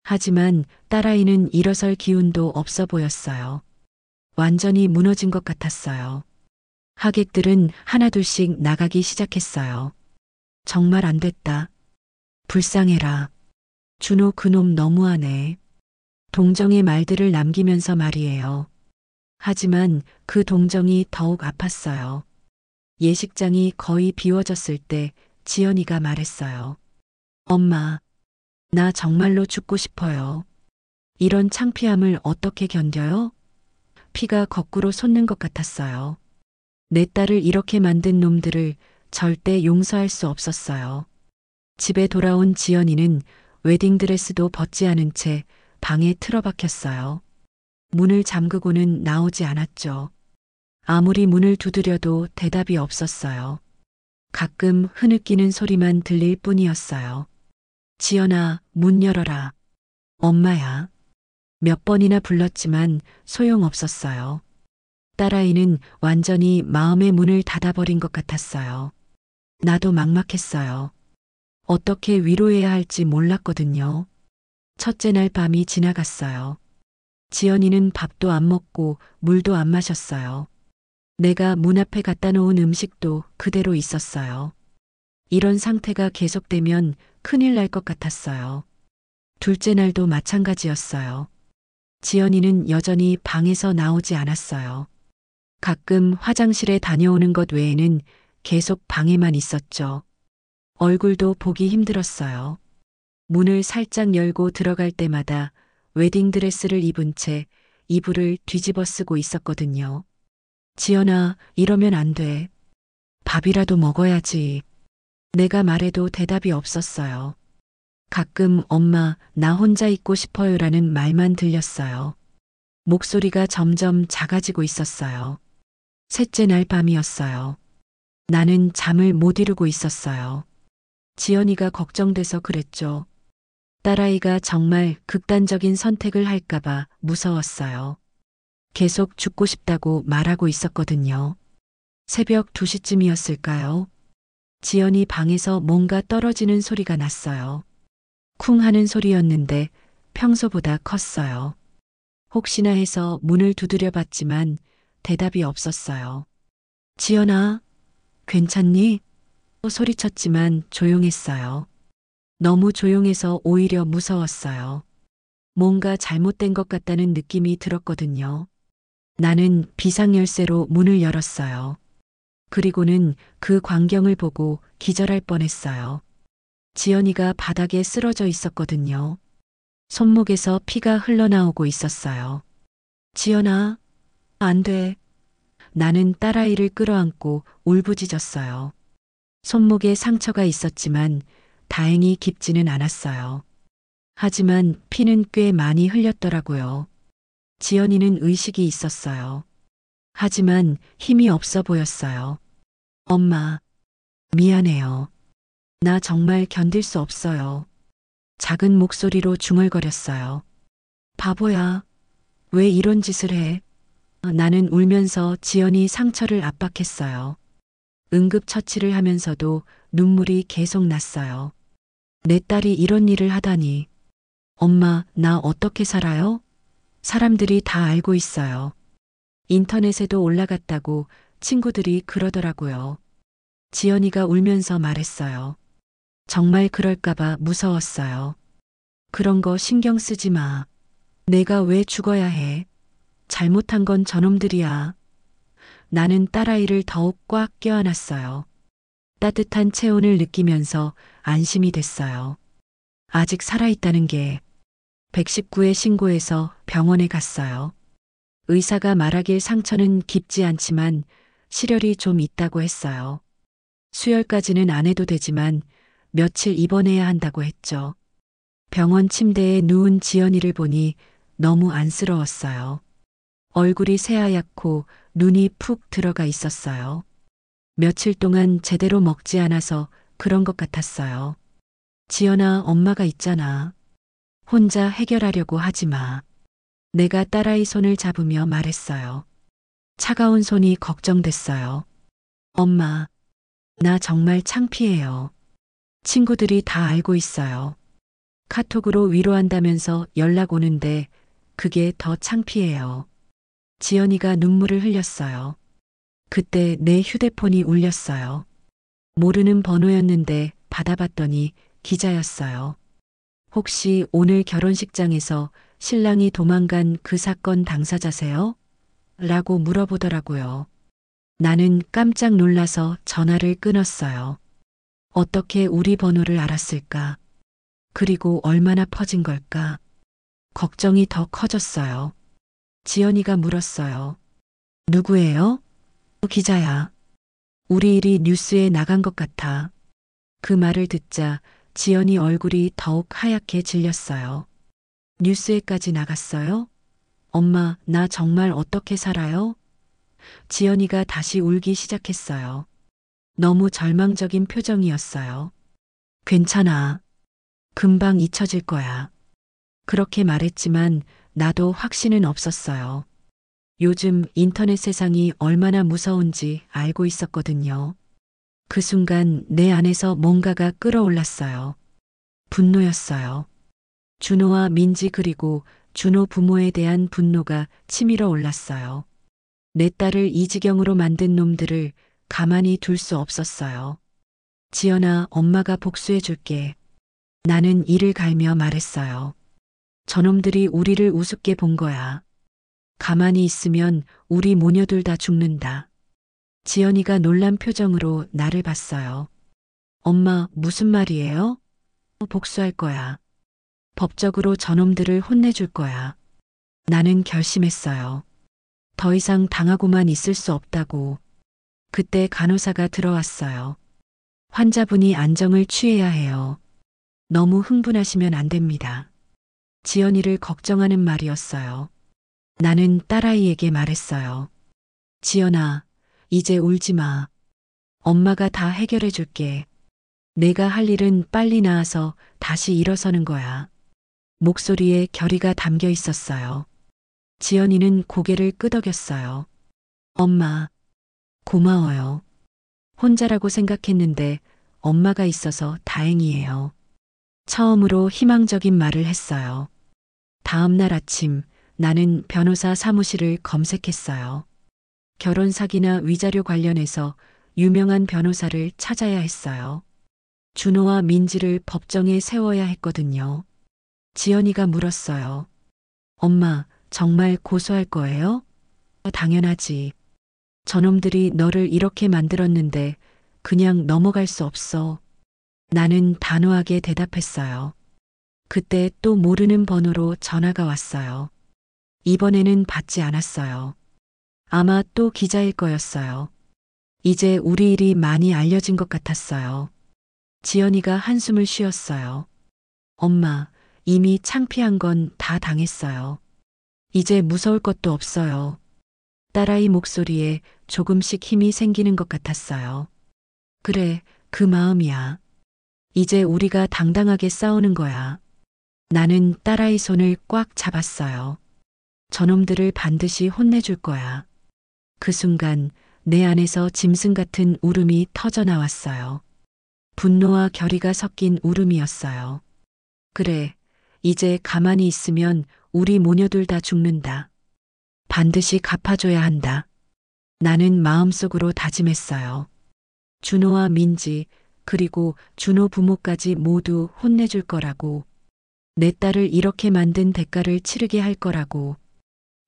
하지만 딸아이는 일어설 기운도 없어 보였어요. 완전히 무너진 것 같았어요. 하객들은 하나둘씩 나가기 시작했어요. 정말 안 됐다. 불쌍해라. 준호 그놈 너무하네. 동정의 말들을 남기면서 말이에요. 하지만 그 동정이 더욱 아팠어요. 예식장이 거의 비워졌을 때 지연이가 말했어요. 엄마, 나 정말로 죽고 싶어요. 이런 창피함을 어떻게 견뎌요? 피가 거꾸로 솟는 것 같았어요. 내 딸을 이렇게 만든 놈들을 절대 용서할 수 없었어요. 집에 돌아온 지연이는 웨딩드레스도 벗지 않은 채 방에 틀어박혔어요. 문을 잠그고는 나오지 않았죠. 아무리 문을 두드려도 대답이 없었어요. 가끔 흐느끼는 소리만 들릴 뿐이었어요. 지연아, 문 열어라. 엄마야. 몇 번이나 불렀지만 소용없었어요. 딸아이는 완전히 마음의 문을 닫아버린 것 같았어요. 나도 막막했어요. 어떻게 위로해야 할지 몰랐거든요. 첫째 날 밤이 지나갔어요. 지연이는 밥도 안 먹고 물도 안 마셨어요. 내가 문 앞에 갖다 놓은 음식도 그대로 있었어요. 이런 상태가 계속되면 큰일 날 것 같았어요. 둘째 날도 마찬가지였어요. 지연이는 여전히 방에서 나오지 않았어요. 가끔 화장실에 다녀오는 것 외에는 계속 방에만 있었죠. 얼굴도 보기 힘들었어요. 문을 살짝 열고 들어갈 때마다 웨딩드레스를 입은 채 이불을 뒤집어 쓰고 있었거든요. 지연아, 이러면 안 돼. 밥이라도 먹어야지. 내가 말해도 대답이 없었어요. 가끔 엄마, 나 혼자 있고 싶어요라는 말만 들렸어요. 목소리가 점점 작아지고 있었어요. 셋째 날 밤이었어요. 나는 잠을 못 이루고 있었어요. 지연이가 걱정돼서 그랬죠. 딸아이가 정말 극단적인 선택을 할까봐 무서웠어요. 계속 죽고 싶다고 말하고 있었거든요. 새벽 2시쯤이었을까요? 지연이 방에서 뭔가 떨어지는 소리가 났어요. 쿵 하는 소리였는데 평소보다 컸어요. 혹시나 해서 문을 두드려 봤지만 대답이 없었어요. 지연아, 괜찮니? 또 소리쳤지만 조용했어요. 너무 조용해서 오히려 무서웠어요. 뭔가 잘못된 것 같다는 느낌이 들었거든요. 나는 비상열쇠로 문을 열었어요. 그리고는 그 광경을 보고 기절할 뻔했어요. 지연이가 바닥에 쓰러져 있었거든요. 손목에서 피가 흘러나오고 있었어요. 지연아, 안 돼. 나는 딸아이를 끌어안고 울부짖었어요. 손목에 상처가 있었지만 다행히 깊지는 않았어요. 하지만 피는 꽤 많이 흘렸더라고요. 지연이는 의식이 있었어요. 하지만 힘이 없어 보였어요. 엄마, 미안해요. 나 정말 견딜 수 없어요. 작은 목소리로 중얼거렸어요. 바보야. 왜 이런 짓을 해? 나는 울면서 지연이 상처를 압박했어요. 응급처치를 하면서도 눈물이 계속 났어요. 내 딸이 이런 일을 하다니. 엄마, 나 어떻게 살아요? 사람들이 다 알고 있어요. 인터넷에도 올라갔다고 친구들이 그러더라고요. 지연이가 울면서 말했어요. 정말 그럴까봐 무서웠어요. 그런 거 신경 쓰지 마. 내가 왜 죽어야 해? 잘못한 건 저놈들이야. 나는 딸아이를 더욱 꽉 껴안았어요. 따뜻한 체온을 느끼면서 안심이 됐어요. 아직 살아있다는 게 119에 신고해서 병원에 갔어요. 의사가 말하길 상처는 깊지 않지만 실혈이 좀 있다고 했어요. 수혈까지는 안 해도 되지만 며칠 입원해야 한다고 했죠. 병원 침대에 누운 지연이를 보니 너무 안쓰러웠어요. 얼굴이 새하얗고 눈이 푹 들어가 있었어요. 며칠 동안 제대로 먹지 않아서 그런 것 같았어요. 지연아, 엄마가 있잖아. 혼자 해결하려고 하지 마. 내가 딸아이 손을 잡으며 말했어요. 차가운 손이 걱정됐어요. 엄마, 나 정말 창피해요. 친구들이 다 알고 있어요. 카톡으로 위로한다면서 연락 오는데 그게 더 창피해요. 지연이가 눈물을 흘렸어요. 그때 내 휴대폰이 울렸어요. 모르는 번호였는데 받아봤더니 기자였어요. 혹시 오늘 결혼식장에서 신랑이 도망간 그 사건 당사자세요? 라고 물어보더라고요. 나는 깜짝 놀라서 전화를 끊었어요. 어떻게 우리 번호를 알았을까? 그리고 얼마나 퍼진 걸까? 걱정이 더 커졌어요. 지연이가 물었어요. 누구예요? 기자야. 우리 일이 뉴스에 나간 것 같아. 그 말을 듣자 지연이 얼굴이 더욱 하얗게 질렸어요. 뉴스에까지 나갔어요? 엄마, 나 정말 어떻게 살아요? 지연이가 다시 울기 시작했어요. 너무 절망적인 표정이었어요. 괜찮아. 금방 잊혀질 거야. 그렇게 말했지만 나도 확신은 없었어요. 요즘 인터넷 세상이 얼마나 무서운지 알고 있었거든요. 그 순간 내 안에서 뭔가가 끌어올랐어요. 분노였어요. 준호와 민지 그리고 준호 부모에 대한 분노가 치밀어 올랐어요. 내 딸을 이 지경으로 만든 놈들을 가만히 둘 수 없었어요. 지연아, 엄마가 복수해 줄게. 나는 이를 갈며 말했어요. 저놈들이 우리를 우습게 본 거야. 가만히 있으면 우리 모녀들 다 죽는다. 지연이가 놀란 표정으로 나를 봤어요. 엄마, 무슨 말이에요? 복수할 거야. 법적으로 저놈들을 혼내줄 거야. 나는 결심했어요. 더 이상 당하고만 있을 수 없다고. 그때 간호사가 들어왔어요. 환자분이 안정을 취해야 해요. 너무 흥분하시면 안 됩니다. 지연이를 걱정하는 말이었어요. 나는 딸아이에게 말했어요. 지연아, 이제 울지 마. 엄마가 다 해결해 줄게. 내가 할 일은 빨리 나아서 다시 일어서는 거야. 목소리에 결의가 담겨 있었어요. 지연이는 고개를 끄덕였어요. 엄마, 고마워요. 혼자라고 생각했는데 엄마가 있어서 다행이에요. 처음으로 희망적인 말을 했어요. 다음 날 아침 나는 변호사 사무실을 검색했어요. 결혼 사기나 위자료 관련해서 유명한 변호사를 찾아야 했어요. 준호와 민지를 법정에 세워야 했거든요. 지연이가 물었어요. 엄마, 정말 고소할 거예요? 당연하지. 저놈들이 너를 이렇게 만들었는데 그냥 넘어갈 수 없어. 나는 단호하게 대답했어요. 그때 또 모르는 번호로 전화가 왔어요. 이번에는 받지 않았어요. 아마 또 기자일 거였어요. 이제 우리 일이 많이 알려진 것 같았어요. 지연이가 한숨을 쉬었어요. 엄마, 이미 창피한 건 다 당했어요. 이제 무서울 것도 없어요. 딸아이 목소리에 조금씩 힘이 생기는 것 같았어요. 그래, 그 마음이야. 이제 우리가 당당하게 싸우는 거야. 나는 딸아이 손을 꽉 잡았어요. 저놈들을 반드시 혼내줄 거야. 그 순간 내 안에서 짐승 같은 울음이 터져 나왔어요. 분노와 결의가 섞인 울음이었어요. 그래, 이제 가만히 있으면 우리 모녀들 다 죽는다. 반드시 갚아줘야 한다. 나는 마음속으로 다짐했어요. 준호와 민지, 그리고 준호 부모까지 모두 혼내줄 거라고. 내 딸을 이렇게 만든 대가를 치르게 할 거라고.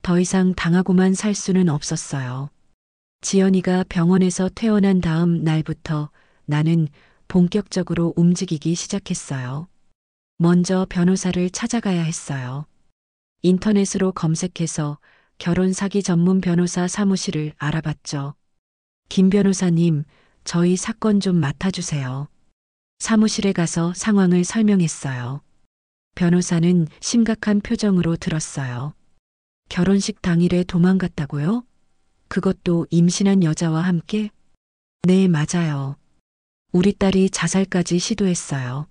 더 이상 당하고만 살 수는 없었어요. 지연이가 병원에서 퇴원한 다음 날부터 나는 본격적으로 움직이기 시작했어요. 먼저 변호사를 찾아가야 했어요. 인터넷으로 검색해서 결혼 사기 전문 변호사 사무실을 알아봤죠. 김 변호사님, 저희 사건 좀 맡아주세요. 사무실에 가서 상황을 설명했어요. 변호사는 심각한 표정으로 들었어요. 결혼식 당일에 도망갔다고요? 그것도 임신한 여자와 함께? 네, 맞아요. 우리 딸이 자살까지 시도했어요.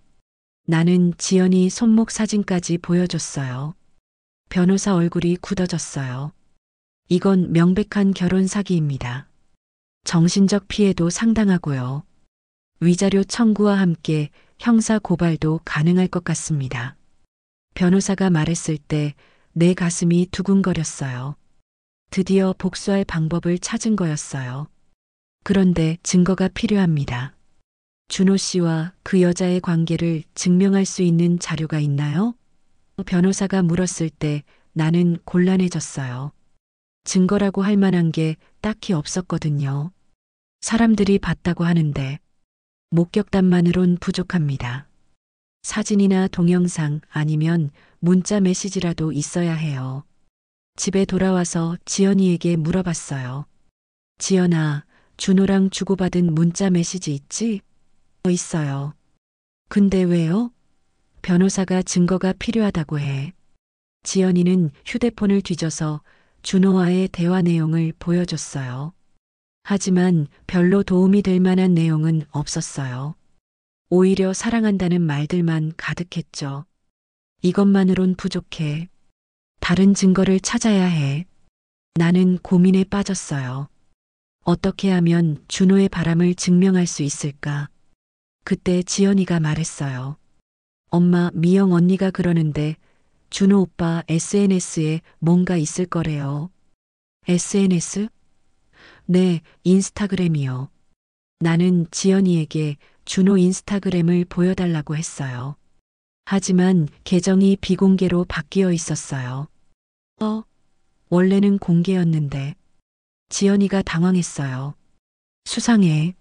나는 지연이 손목 사진까지 보여줬어요. 변호사 얼굴이 굳어졌어요. 이건 명백한 결혼 사기입니다. 정신적 피해도 상당하고요. 위자료 청구와 함께 형사 고발도 가능할 것 같습니다. 변호사가 말했을 때 내 가슴이 두근거렸어요. 드디어 복수할 방법을 찾은 거였어요. 그런데 증거가 필요합니다. 준호 씨와 그 여자의 관계를 증명할 수 있는 자료가 있나요? 변호사가 물었을 때 나는 곤란해졌어요. 증거라고 할 만한 게 딱히 없었거든요. 사람들이 봤다고 하는데 목격담만으론 부족합니다. 사진이나 동영상 아니면 문자 메시지라도 있어야 해요. 집에 돌아와서 지연이에게 물어봤어요. 지연아, 준호랑 주고받은 문자 메시지 있지? 있어요. 근데 왜요? 변호사가 증거가 필요하다고 해. 지연이는 휴대폰을 뒤져서 준호와의 대화 내용을 보여줬어요. 하지만 별로 도움이 될 만한 내용은 없었어요. 오히려 사랑한다는 말들만 가득했죠. 이것만으론 부족해. 다른 증거를 찾아야 해. 나는 고민에 빠졌어요. 어떻게 하면 준호의 바람을 증명할 수 있을까? 그때 지연이가 말했어요. 엄마, 미영 언니가 그러는데 준호 오빠 SNS에 뭔가 있을 거래요. SNS? 네, 인스타그램이요. 나는 지연이에게 준호 인스타그램을 보여달라고 했어요. 하지만 계정이 비공개로 바뀌어 있었어요. 원래는 공개였는데. 지연이가 당황했어요. 수상해.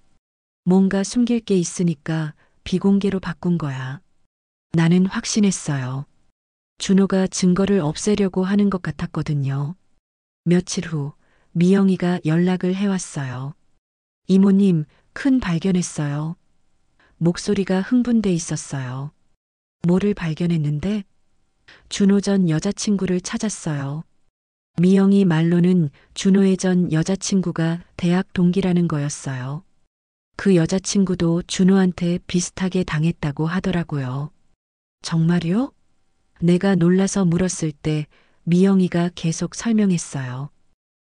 뭔가 숨길 게 있으니까 비공개로 바꾼 거야. 나는 확신했어요. 준호가 증거를 없애려고 하는 것 같았거든요. 며칠 후 미영이가 연락을 해왔어요. 이모님, 큰 발견했어요. 목소리가 흥분돼 있었어요. 뭐를 발견했는데? 준호 전 여자친구를 찾았어요. 미영이 말로는 준호의 전 여자친구가 대학 동기라는 거였어요. 그 여자친구도 준호한테 비슷하게 당했다고 하더라고요. 정말요? 내가 놀라서 물었을 때 미영이가 계속 설명했어요.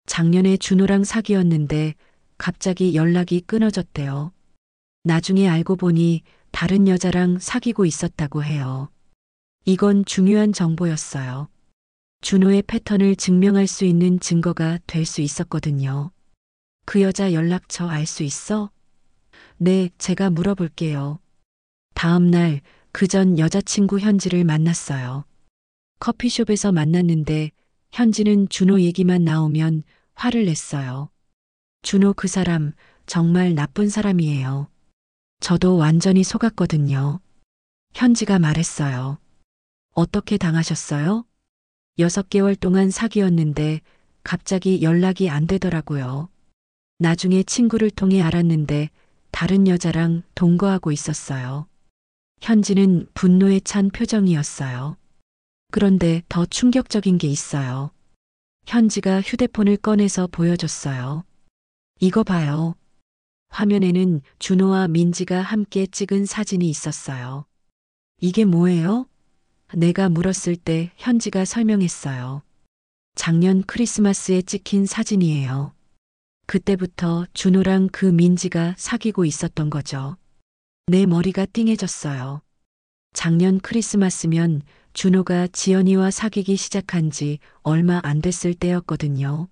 작년에 준호랑 사귀었는데 갑자기 연락이 끊어졌대요. 나중에 알고 보니 다른 여자랑 사귀고 있었다고 해요. 이건 중요한 정보였어요. 준호의 패턴을 증명할 수 있는 증거가 될 수 있었거든요. 그 여자 연락처 알 수 있어? 네, 제가 물어볼게요. 다음 날 그 전 여자친구 현지를 만났어요. 커피숍에서 만났는데 현지는 준호 얘기만 나오면 화를 냈어요. 준호 그 사람 정말 나쁜 사람이에요. 저도 완전히 속았거든요. 현지가 말했어요. 어떻게 당하셨어요? 6개월 동안 사귀었는데 갑자기 연락이 안 되더라고요. 나중에 친구를 통해 알았는데 다른 여자랑 동거하고 있었어요. 현지는 분노에 찬 표정이었어요. 그런데 더 충격적인 게 있어요. 현지가 휴대폰을 꺼내서 보여줬어요. 이거 봐요. 화면에는 준호와 민지가 함께 찍은 사진이 있었어요. 이게 뭐예요? 내가 물었을 때 현지가 설명했어요. 작년 크리스마스에 찍힌 사진이에요. 그때부터 준호랑 그 민지가 사귀고 있었던 거죠. 내 머리가 띵해졌어요. 작년 크리스마스면 준호가 지연이와 사귀기 시작한 지 얼마 안 됐을 때였거든요.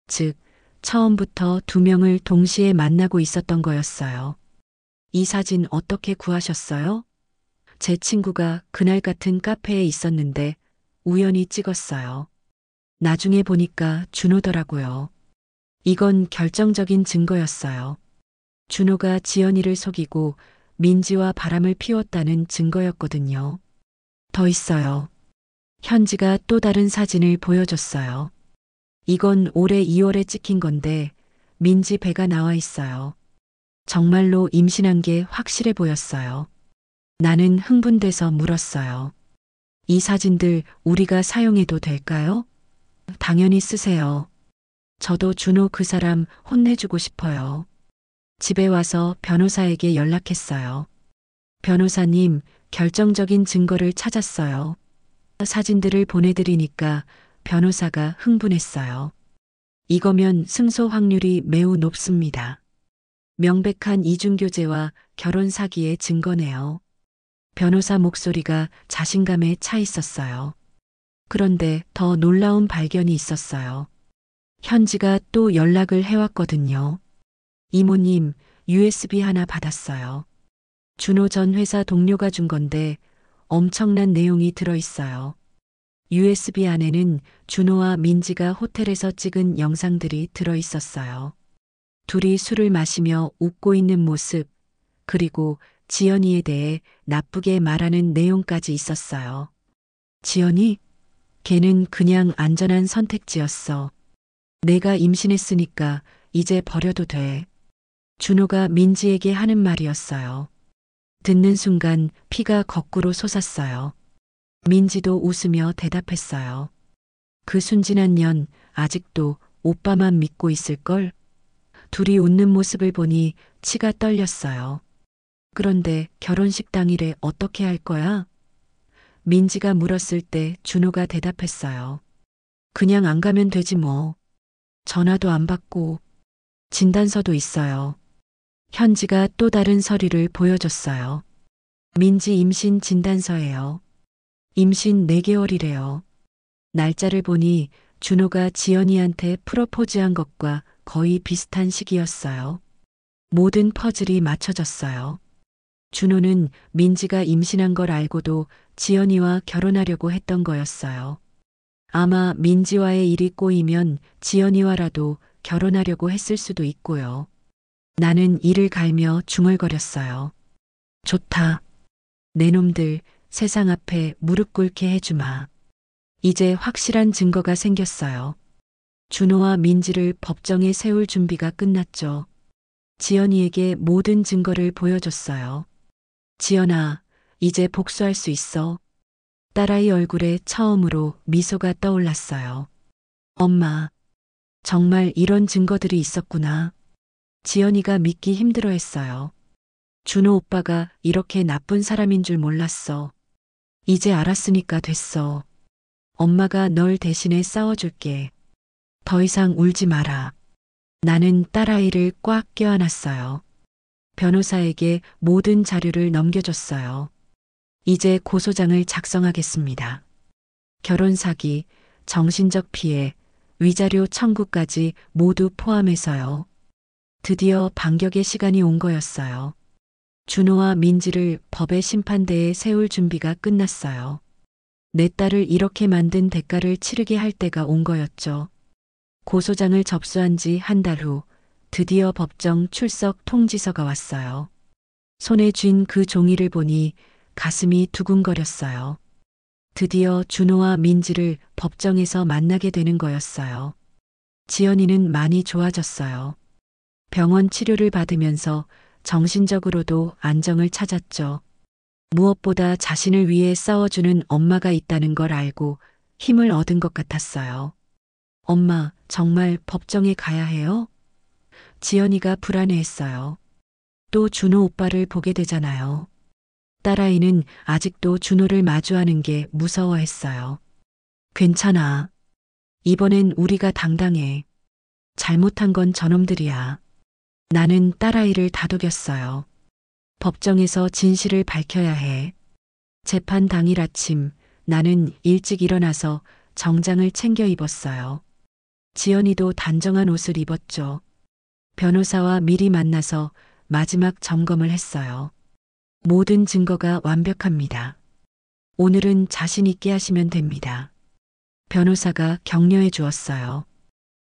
즉, 처음부터 두 명을 동시에 만나고 있었던 거였어요. 이 사진 어떻게 구하셨어요? 제 친구가 그날 같은 카페에 있었는데 우연히 찍었어요. 나중에 보니까 준호더라고요. 이건 결정적인 증거였어요. 준호가 지연이를 속이고 민지와 바람을 피웠다는 증거였거든요. 더 있어요. 현지가 또 다른 사진을 보여줬어요. 이건 올해 2월에 찍힌 건데 민지 배가 나와 있어요. 정말로 임신한 게 확실해 보였어요. 나는 흥분돼서 물었어요. 이 사진들 우리가 사용해도 될까요? 당연히 쓰세요. 저도 준호 그 사람 혼내주고 싶어요. 집에 와서 변호사에게 연락했어요. 변호사님, 결정적인 증거를 찾았어요. 사진들을 보내드리니까 변호사가 흥분했어요. 이거면 승소 확률이 매우 높습니다. 명백한 이중교제와 결혼 사기의 증거네요. 변호사 목소리가 자신감에 차 있었어요. 그런데 더 놀라운 발견이 있었어요. 현지가 또 연락을 해왔거든요. 이모님, USB 하나 받았어요. 준호 전 회사 동료가 준 건데 엄청난 내용이 들어있어요. USB 안에는 준호와 민지가 호텔에서 찍은 영상들이 들어있었어요. 둘이 술을 마시며 웃고 있는 모습, 그리고 지연이에 대해 나쁘게 말하는 내용까지 있었어요. 지연이? 걔는 그냥 안전한 선택지였어. 내가 임신했으니까 이제 버려도 돼. 준호가 민지에게 하는 말이었어요. 듣는 순간 피가 거꾸로 솟았어요. 민지도 웃으며 대답했어요. 그 순진한 년 아직도 오빠만 믿고 있을걸? 둘이 웃는 모습을 보니 치가 떨렸어요. 그런데 결혼식 당일에 어떻게 할 거야? 민지가 물었을 때 준호가 대답했어요. 그냥 안 가면 되지 뭐. 전화도 안 받고 진단서도 있어요. 현지가 또 다른 서류를 보여줬어요. 민지 임신 진단서예요. 임신 4개월이래요. 날짜를 보니 준호가 지연이한테 프로포즈한 것과 거의 비슷한 시기였어요. 모든 퍼즐이 맞춰졌어요. 준호는 민지가 임신한 걸 알고도 지연이와 결혼하려고 했던 거였어요. 아마 민지와의 일이 꼬이면 지연이와라도 결혼하려고 했을 수도 있고요. 나는 이를 갈며 중얼거렸어요. 좋다. 내 놈들 세상 앞에 무릎 꿇게 해주마. 이제 확실한 증거가 생겼어요. 준호와 민지를 법정에 세울 준비가 끝났죠. 지연이에게 모든 증거를 보여줬어요. 지연아, 이제 복수할 수 있어. 딸아이 얼굴에 처음으로 미소가 떠올랐어요. 엄마, 정말 이런 증거들이 있었구나. 지연이가 믿기 힘들어했어요. 준호 오빠가 이렇게 나쁜 사람인 줄 몰랐어. 이제 알았으니까 됐어. 엄마가 널 대신에 싸워줄게. 더 이상 울지 마라. 나는 딸아이를 꽉 껴안았어요. 변호사에게 모든 자료를 넘겨줬어요. 이제 고소장을 작성하겠습니다. 결혼 사기, 정신적 피해, 위자료 청구까지 모두 포함해서요. 드디어 반격의 시간이 온 거였어요. 준호와 민지를 법의 심판대에 세울 준비가 끝났어요. 내 딸을 이렇게 만든 대가를 치르게 할 때가 온 거였죠. 고소장을 접수한 지 한 달 후 드디어 법정 출석 통지서가 왔어요. 손에 쥔 그 종이를 보니 가슴이 두근거렸어요. 드디어 준호와 민지를 법정에서 만나게 되는 거였어요. 지연이는 많이 좋아졌어요. 병원 치료를 받으면서 정신적으로도 안정을 찾았죠. 무엇보다 자신을 위해 싸워주는 엄마가 있다는 걸 알고 힘을 얻은 것 같았어요. 엄마, 정말 법정에 가야 해요? 지연이가 불안해했어요. 또 준호 오빠를 보게 되잖아요. 딸아이는 아직도 준호를 마주하는 게 무서워했어요. 괜찮아. 이번엔 우리가 당당해. 잘못한 건 저놈들이야. 나는 딸아이를 다독였어요. 법정에서 진실을 밝혀야 해. 재판 당일 아침 나는 일찍 일어나서 정장을 챙겨 입었어요. 지연이도 단정한 옷을 입었죠. 변호사와 미리 만나서 마지막 점검을 했어요. 모든 증거가 완벽합니다. 오늘은 자신 있게 하시면 됩니다. 변호사가 격려해 주었어요.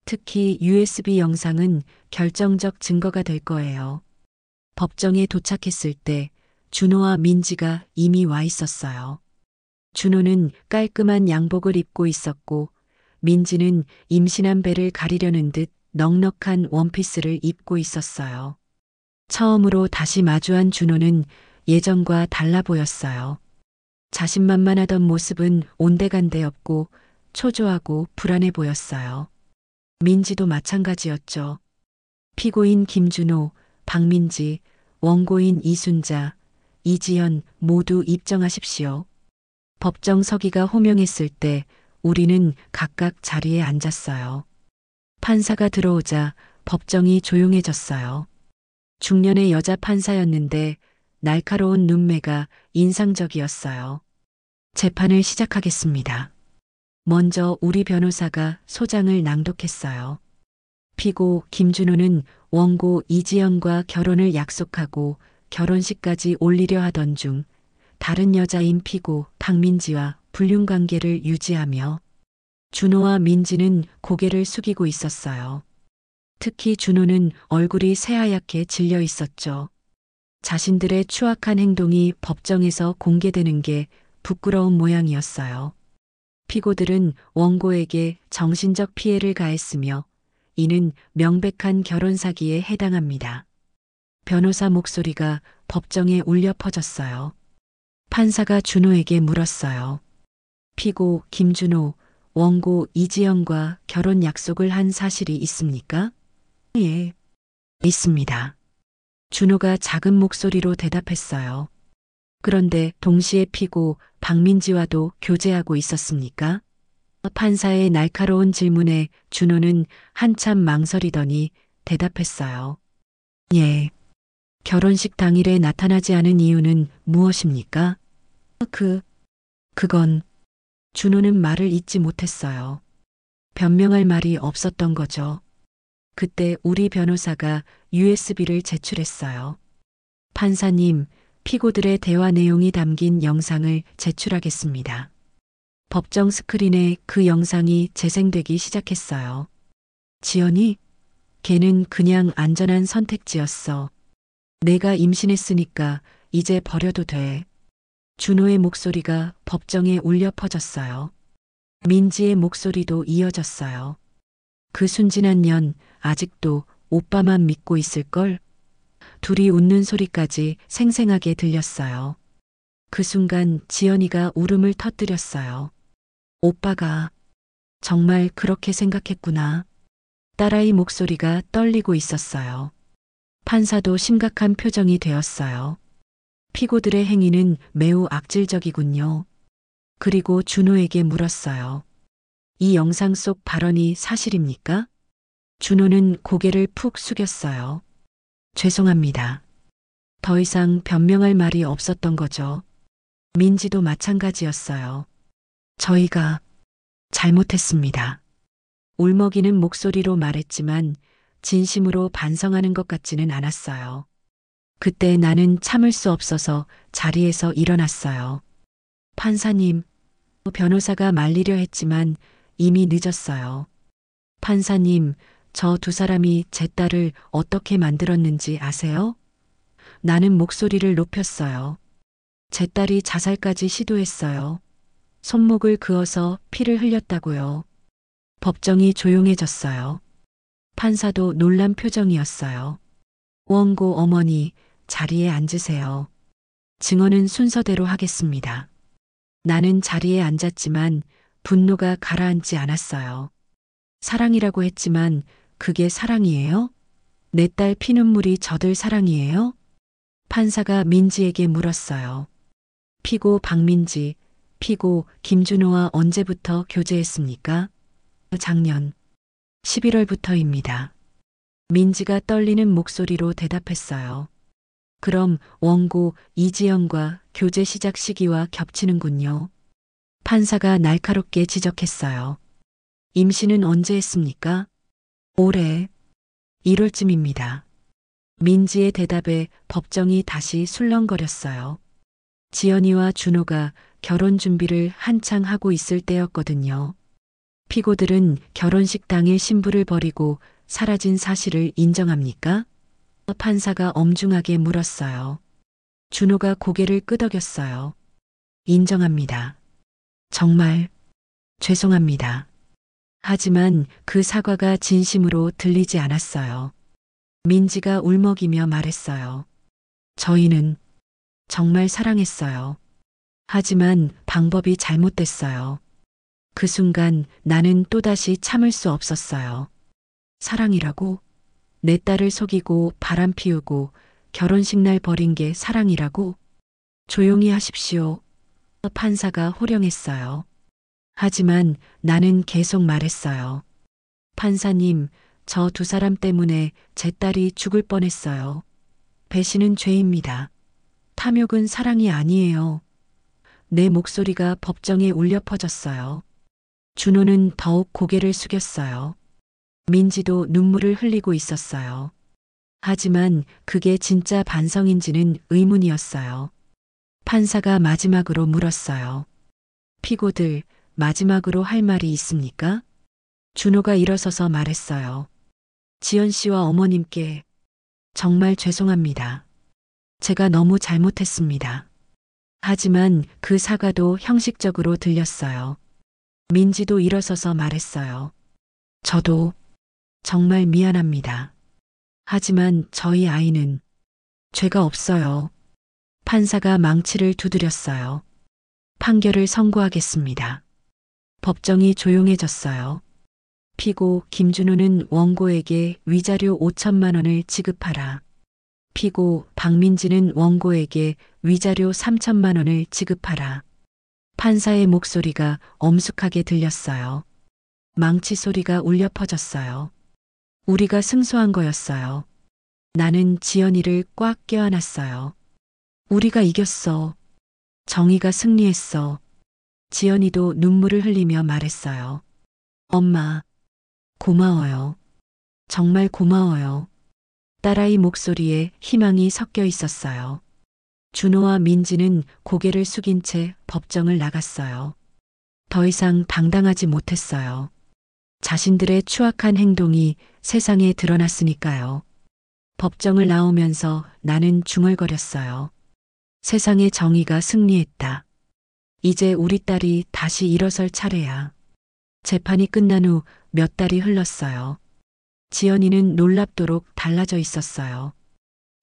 특히 USB 영상은 결정적 증거가 될 거예요. 법정에 도착했을 때 준호와 민지가 이미 와 있었어요. 준호는 깔끔한 양복을 입고 있었고 민지는 임신한 배를 가리려는 듯 넉넉한 원피스를 입고 있었어요. 처음으로 다시 마주한 준호는 예전과 달라 보였어요. 자신만만하던 모습은 온데간데 없고 초조하고 불안해 보였어요. 민지도 마찬가지였죠. 피고인 김준호, 박민지, 원고인 이순자, 이지연 모두 입정하십시오. 법정 서기가 호명했을 때 우리는 각각 자리에 앉았어요. 판사가 들어오자 법정이 조용해졌어요. 중년의 여자 판사였는데 날카로운 눈매가 인상적이었어요. 재판을 시작하겠습니다. 먼저 우리 변호사가 소장을 낭독했어요. 피고 김준호는 원고 이지연과 결혼을 약속하고 결혼식까지 올리려 하던 중 다른 여자인 피고 박민지와 불륜관계를 유지하며 준호와 민지는 고개를 숙이고 있었어요. 특히 준호는 얼굴이 새하얗게 질려 있었죠. 자신들의 추악한 행동이 법정에서 공개되는 게 부끄러운 모양이었어요. 피고들은 원고에게 정신적 피해를 가했으며 이는 명백한 결혼 사기에 해당합니다. 변호사 목소리가 법정에 울려 퍼졌어요. 판사가 준호에게 물었어요. 피고 김준호, 원고 이지연과 결혼 약속을 한 사실이 있습니까? 예, 있습니다. 준호가 작은 목소리로 대답했어요. 그런데 동시에 피고 박민지와도 교제하고 있었습니까? 판사의 날카로운 질문에 준호는 한참 망설이더니 대답했어요. 예. 결혼식 당일에 나타나지 않은 이유는 무엇입니까? 그건 준호는 말을 잇지 못했어요. 변명할 말이 없었던 거죠. 그때 우리 변호사가 USB를 제출했어요. 판사님, 피고들의 대화 내용이 담긴 영상을 제출하겠습니다. 법정 스크린에 그 영상이 재생되기 시작했어요. 지연이? 걔는 그냥 안전한 선택지였어. 내가 임신했으니까 이제 버려도 돼. 준호의 목소리가 법정에 울려 퍼졌어요. 민지의 목소리도 이어졌어요. 그 순진한 년 아직도 오빠만 믿고 있을걸? 둘이 웃는 소리까지 생생하게 들렸어요. 그 순간 지연이가 울음을 터뜨렸어요. 오빠가 정말 그렇게 생각했구나. 딸아이 목소리가 떨리고 있었어요. 판사도 심각한 표정이 되었어요. 피고들의 행위는 매우 악질적이군요. 그리고 준호에게 물었어요. 이 영상 속 발언이 사실입니까? 준호는 고개를 푹 숙였어요. 죄송합니다. 더 이상 변명할 말이 없었던 거죠. 민지도 마찬가지였어요. 저희가 잘못했습니다. 울먹이는 목소리로 말했지만 진심으로 반성하는 것 같지는 않았어요. 그때 나는 참을 수 없어서 자리에서 일어났어요. 판사님, 변호사가 말리려 했지만 이미 늦었어요. 판사님, 저 두 사람이 제 딸을 어떻게 만들었는지 아세요? 나는 목소리를 높였어요. 제 딸이 자살까지 시도했어요. 손목을 그어서 피를 흘렸다고요. 법정이 조용해졌어요. 판사도 놀란 표정이었어요. 원고 어머니, 자리에 앉으세요. 증언은 순서대로 하겠습니다. 나는 자리에 앉았지만 분노가 가라앉지 않았어요. 사랑이라고 했지만 그게 사랑이에요? 내 딸 피눈물이 젖을 사랑이에요? 판사가 민지에게 물었어요. 피고 박민지, 피고 김준호와 언제부터 교제했습니까? 작년 11월부터입니다. 민지가 떨리는 목소리로 대답했어요. 그럼 원고 이지연과 교제 시작 시기와 겹치는군요. 판사가 날카롭게 지적했어요. 임신은 언제 했습니까? 올해 1월쯤입니다. 민지의 대답에 법정이 다시 술렁거렸어요. 지연이와 준호가 결혼 준비를 한창 하고 있을 때였거든요. 피고들은 결혼식 당일 신부를 버리고 사라진 사실을 인정합니까? 판사가 엄중하게 물었어요. 준호가 고개를 끄덕였어요. 인정합니다. 정말 죄송합니다. 하지만 그 사과가 진심으로 들리지 않았어요. 민지가 울먹이며 말했어요. 저희는 정말 사랑했어요. 하지만 방법이 잘못됐어요. 그 순간 나는 또다시 참을 수 없었어요. 사랑이라고? 내 딸을 속이고 바람 피우고 결혼식 날 버린 게 사랑이라고? 조용히 하십시오. 판사가 호령했어요. 하지만 나는 계속 말했어요. 판사님, 저 두 사람 때문에 제 딸이 죽을 뻔했어요. 배신은 죄입니다. 탐욕은 사랑이 아니에요. 내 목소리가 법정에 울려 퍼졌어요. 준호는 더욱 고개를 숙였어요. 민지도 눈물을 흘리고 있었어요. 하지만 그게 진짜 반성인지는 의문이었어요. 판사가 마지막으로 물었어요. 피고들, 마지막으로 할 말이 있습니까? 준호가 일어서서 말했어요. 지연 씨와 어머님께 정말 죄송합니다. 제가 너무 잘못했습니다. 하지만 그 사과도 형식적으로 들렸어요. 민지도 일어서서 말했어요. 저도 정말 미안합니다. 하지만 저희 아이는 죄가 없어요. 판사가 망치를 두드렸어요. 판결을 선고하겠습니다. 법정이 조용해졌어요. 피고 김준호는 원고에게 위자료 5천만 원을 지급하라. 피고 박민지는 원고에게 위자료 3천만 원을 지급하라. 판사의 목소리가 엄숙하게 들렸어요. 망치 소리가 울려 퍼졌어요. 우리가 승소한 거였어요. 나는 지연이를 꽉 껴안았어요. 우리가 이겼어. 정의가 승리했어. 지연이도 눈물을 흘리며 말했어요. 엄마, 고마워요. 정말 고마워요. 딸아이 목소리에 희망이 섞여 있었어요. 준호와 민지는 고개를 숙인 채 법정을 나갔어요. 더 이상 당당하지 못했어요. 자신들의 추악한 행동이 세상에 드러났으니까요. 법정을 나오면서 나는 중얼거렸어요. 세상의 정의가 승리했다. 이제 우리 딸이 다시 일어설 차례야. 재판이 끝난 후 몇 달이 흘렀어요. 지연이는 놀랍도록 달라져 있었어요.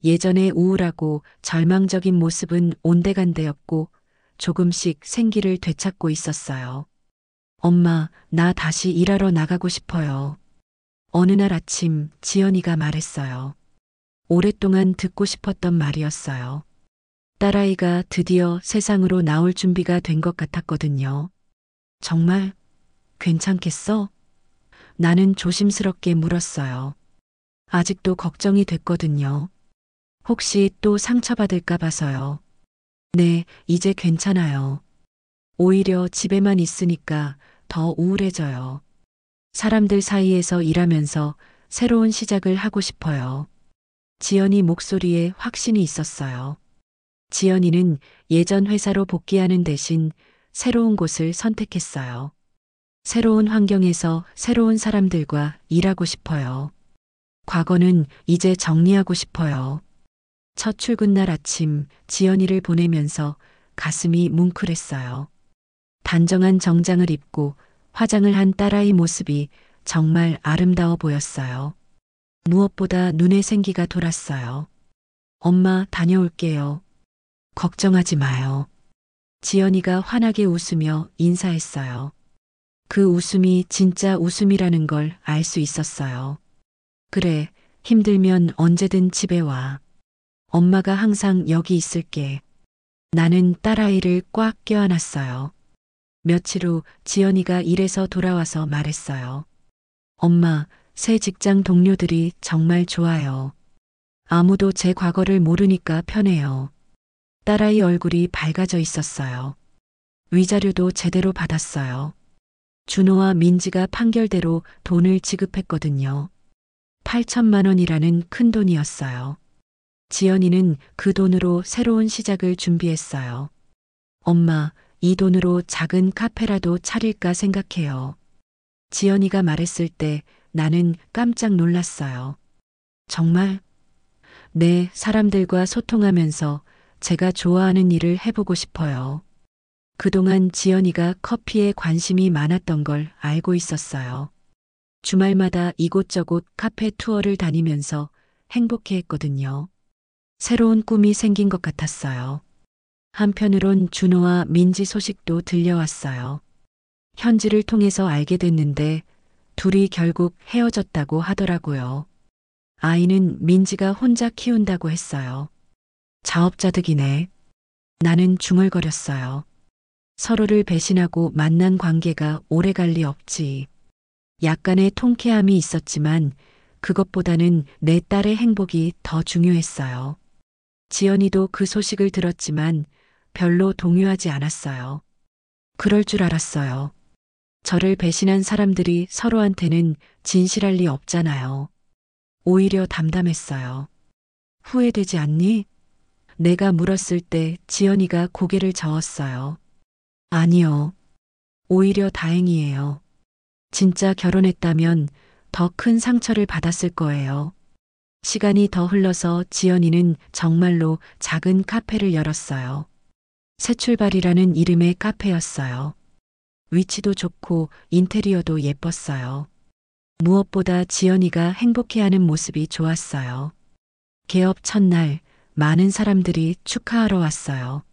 예전의 우울하고 절망적인 모습은 온데간데였고 조금씩 생기를 되찾고 있었어요. 엄마, 나 다시 일하러 나가고 싶어요. 어느 날 아침 지연이가 말했어요. 오랫동안 듣고 싶었던 말이었어요. 딸아이가 드디어 세상으로 나올 준비가 된 것 같았거든요. 정말 괜찮겠어? 나는 조심스럽게 물었어요. 아직도 걱정이 됐거든요. 혹시 또 상처받을까 봐서요. 네, 이제 괜찮아요. 오히려 집에만 있으니까 더 우울해져요. 사람들 사이에서 일하면서 새로운 시작을 하고 싶어요. 지연이 목소리에 확신이 있었어요. 지연이는 예전 회사로 복귀하는 대신 새로운 곳을 선택했어요. 새로운 환경에서 새로운 사람들과 일하고 싶어요. 과거는 이제 정리하고 싶어요. 첫 출근 날 아침 지연이를 보내면서 가슴이 뭉클했어요. 단정한 정장을 입고 화장을 한 딸아이 모습이 정말 아름다워 보였어요. 무엇보다 눈에 생기가 돌았어요. 엄마, 다녀올게요. 걱정하지 마요. 지연이가 환하게 웃으며 인사했어요. 그 웃음이 진짜 웃음이라는 걸 알 수 있었어요. 그래, 힘들면 언제든 집에 와. 엄마가 항상 여기 있을게. 나는 딸아이를 꽉 껴안았어요. 며칠 후 지연이가 일에서 돌아와서 말했어요. 엄마, 새 직장 동료들이 정말 좋아요. 아무도 제 과거를 모르니까 편해요. 딸아이 얼굴이 밝아져 있었어요. 위자료도 제대로 받았어요. 준호와 민지가 판결대로 돈을 지급했거든요. 8천만 원이라는 큰 돈이었어요. 지연이는 그 돈으로 새로운 시작을 준비했어요. 엄마, 이 돈으로 작은 카페라도 차릴까 생각해요. 지연이가 말했을 때 나는 깜짝 놀랐어요. 정말? 네, 사람들과 소통하면서 제가 좋아하는 일을 해보고 싶어요. 그동안 지연이가 커피에 관심이 많았던 걸 알고 있었어요. 주말마다 이곳저곳 카페 투어를 다니면서 행복해했거든요. 새로운 꿈이 생긴 것 같았어요. 한편으론 준호와 민지 소식도 들려왔어요. 현지를 통해서 알게 됐는데 둘이 결국 헤어졌다고 하더라고요. 아이는 민지가 혼자 키운다고 했어요. 자업자득이네. 나는 중얼거렸어요. 서로를 배신하고 만난 관계가 오래 갈 리 없지. 약간의 통쾌함이 있었지만 그것보다는 내 딸의 행복이 더 중요했어요. 지연이도 그 소식을 들었지만 별로 동요하지 않았어요. 그럴 줄 알았어요. 저를 배신한 사람들이 서로한테는 진실할 리 없잖아요. 오히려 담담했어요. 후회되지 않니? 내가 물었을 때 지연이가 고개를 저었어요. 아니요. 오히려 다행이에요. 진짜 결혼했다면 더 큰 상처를 받았을 거예요. 시간이 더 흘러서 지연이는 정말로 작은 카페를 열었어요. 새 출발이라는 이름의 카페였어요. 위치도 좋고 인테리어도 예뻤어요. 무엇보다 지연이가 행복해하는 모습이 좋았어요. 개업 첫날 많은 사람들이 축하하러 왔어요.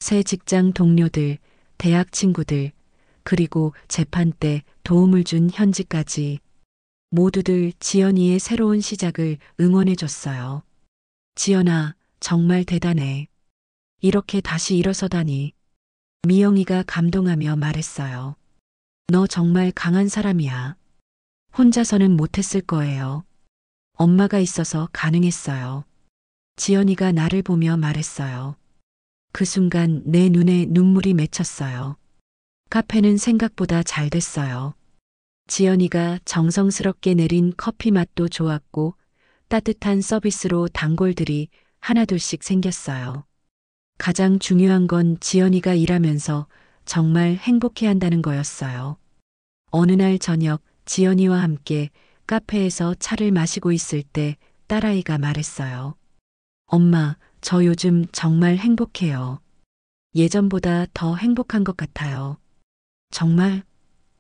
새 직장 동료들, 대학 친구들, 그리고 재판 때 도움을 준 현지까지 모두들 지연이의 새로운 시작을 응원해줬어요. 지연아, 정말 대단해. 이렇게 다시 일어서다니. 미영이가 감동하며 말했어요. 너 정말 강한 사람이야. 혼자서는 못했을 거예요. 엄마가 있어서 가능했어요. 지연이가 나를 보며 말했어요. 그 순간 내 눈에 눈물이 맺혔어요. 카페는 생각보다 잘 됐어요. 지연이가 정성스럽게 내린 커피 맛도 좋았고 따뜻한 서비스로 단골들이 하나둘씩 생겼어요. 가장 중요한 건 지연이가 일하면서 정말 행복해한다는 거였어요. 어느 날 저녁 지연이와 함께 카페에서 차를 마시고 있을 때 딸아이가 말했어요. 엄마, 저 요즘 정말 행복해요. 예전보다 더 행복한 것 같아요. 정말?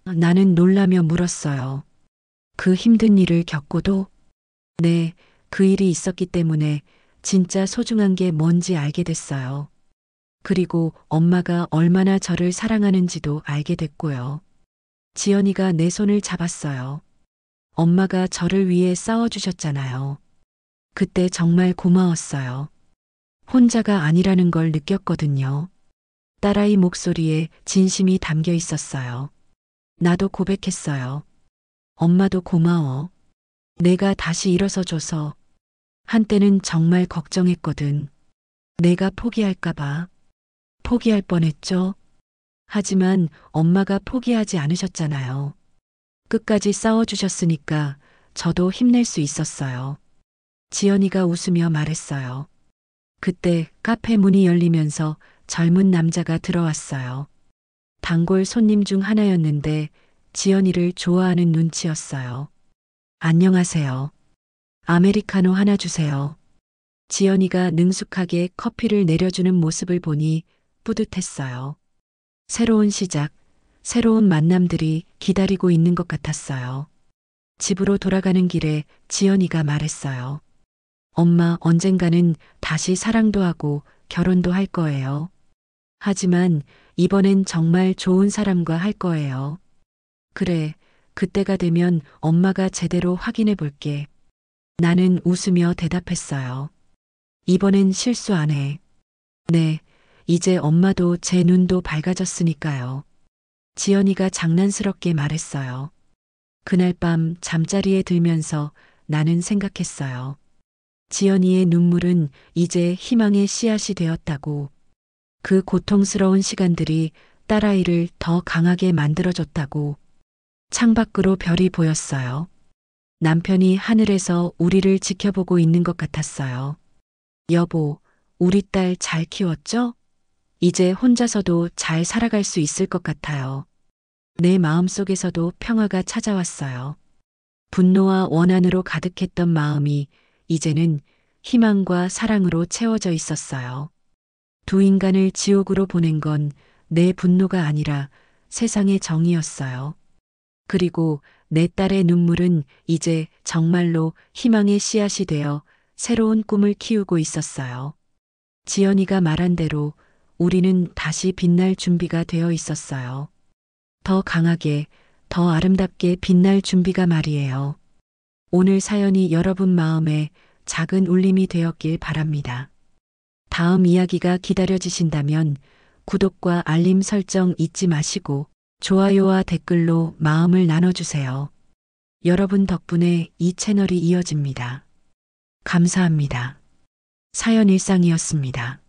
나는 놀라며 물었어요. 그 힘든 일을 겪고도? 네, 그 일이 있었기 때문에 진짜 소중한 게 뭔지 알게 됐어요. 그리고 엄마가 얼마나 저를 사랑하는지도 알게 됐고요. 지연이가 내 손을 잡았어요. 엄마가 저를 위해 싸워주셨잖아요. 그때 정말 고마웠어요. 혼자가 아니라는 걸 느꼈거든요. 딸아이 목소리에 진심이 담겨 있었어요. 나도 고백했어요. 엄마도 고마워. 내가 다시 일어서줘서. 한때는 정말 걱정했거든. 내가 포기할까봐. 포기할 뻔했죠. 하지만 엄마가 포기하지 않으셨잖아요. 끝까지 싸워주셨으니까 저도 힘낼 수 있었어요. 지연이가 웃으며 말했어요. 그때 카페 문이 열리면서 젊은 남자가 들어왔어요. 단골 손님 중 하나였는데 지연이를 좋아하는 눈치였어요. 안녕하세요. 아메리카노 하나 주세요. 지연이가 능숙하게 커피를 내려주는 모습을 보니 뿌듯했어요. 새로운 시작, 새로운 만남들이 기다리고 있는 것 같았어요. 집으로 돌아가는 길에 지연이가 말했어요. 엄마, 언젠가는 다시 사랑도 하고 결혼도 할 거예요. 하지만 이번엔 정말 좋은 사람과 할 거예요. 그래, 그때가 되면 엄마가 제대로 확인해 볼게. 나는 웃으며 대답했어요. 이번엔 실수 안 해. 네, 이제 엄마도 제 눈도 밝아졌으니까요. 지연이가 장난스럽게 말했어요. 그날 밤 잠자리에 들면서 나는 생각했어요. 지연이의 눈물은 이제 희망의 씨앗이 되었다고. 그 고통스러운 시간들이 딸아이를 더 강하게 만들어줬다고. 창밖으로 별이 보였어요. 남편이 하늘에서 우리를 지켜보고 있는 것 같았어요. 여보, 우리 딸 잘 키웠죠? 이제 혼자서도 잘 살아갈 수 있을 것 같아요. 내 마음속에서도 평화가 찾아왔어요. 분노와 원한으로 가득했던 마음이 이제는 희망과 사랑으로 채워져 있었어요. 두 인간을 지옥으로 보낸 건 내 분노가 아니라 세상의 정의였어요. 그리고 내 딸의 눈물은 이제 정말로 희망의 씨앗이 되어 새로운 꿈을 키우고 있었어요. 지연이가 말한 대로 우리는 다시 빛날 준비가 되어 있었어요. 더 강하게, 더 아름답게 빛날 준비가 말이에요. 오늘 사연이 여러분 마음에 작은 울림이 되었길 바랍니다. 다음 이야기가 기다려지신다면 구독과 알림 설정 잊지 마시고 좋아요와 댓글로 마음을 나눠주세요. 여러분 덕분에 이 채널이 이어집니다. 감사합니다. 사연 일상이었습니다.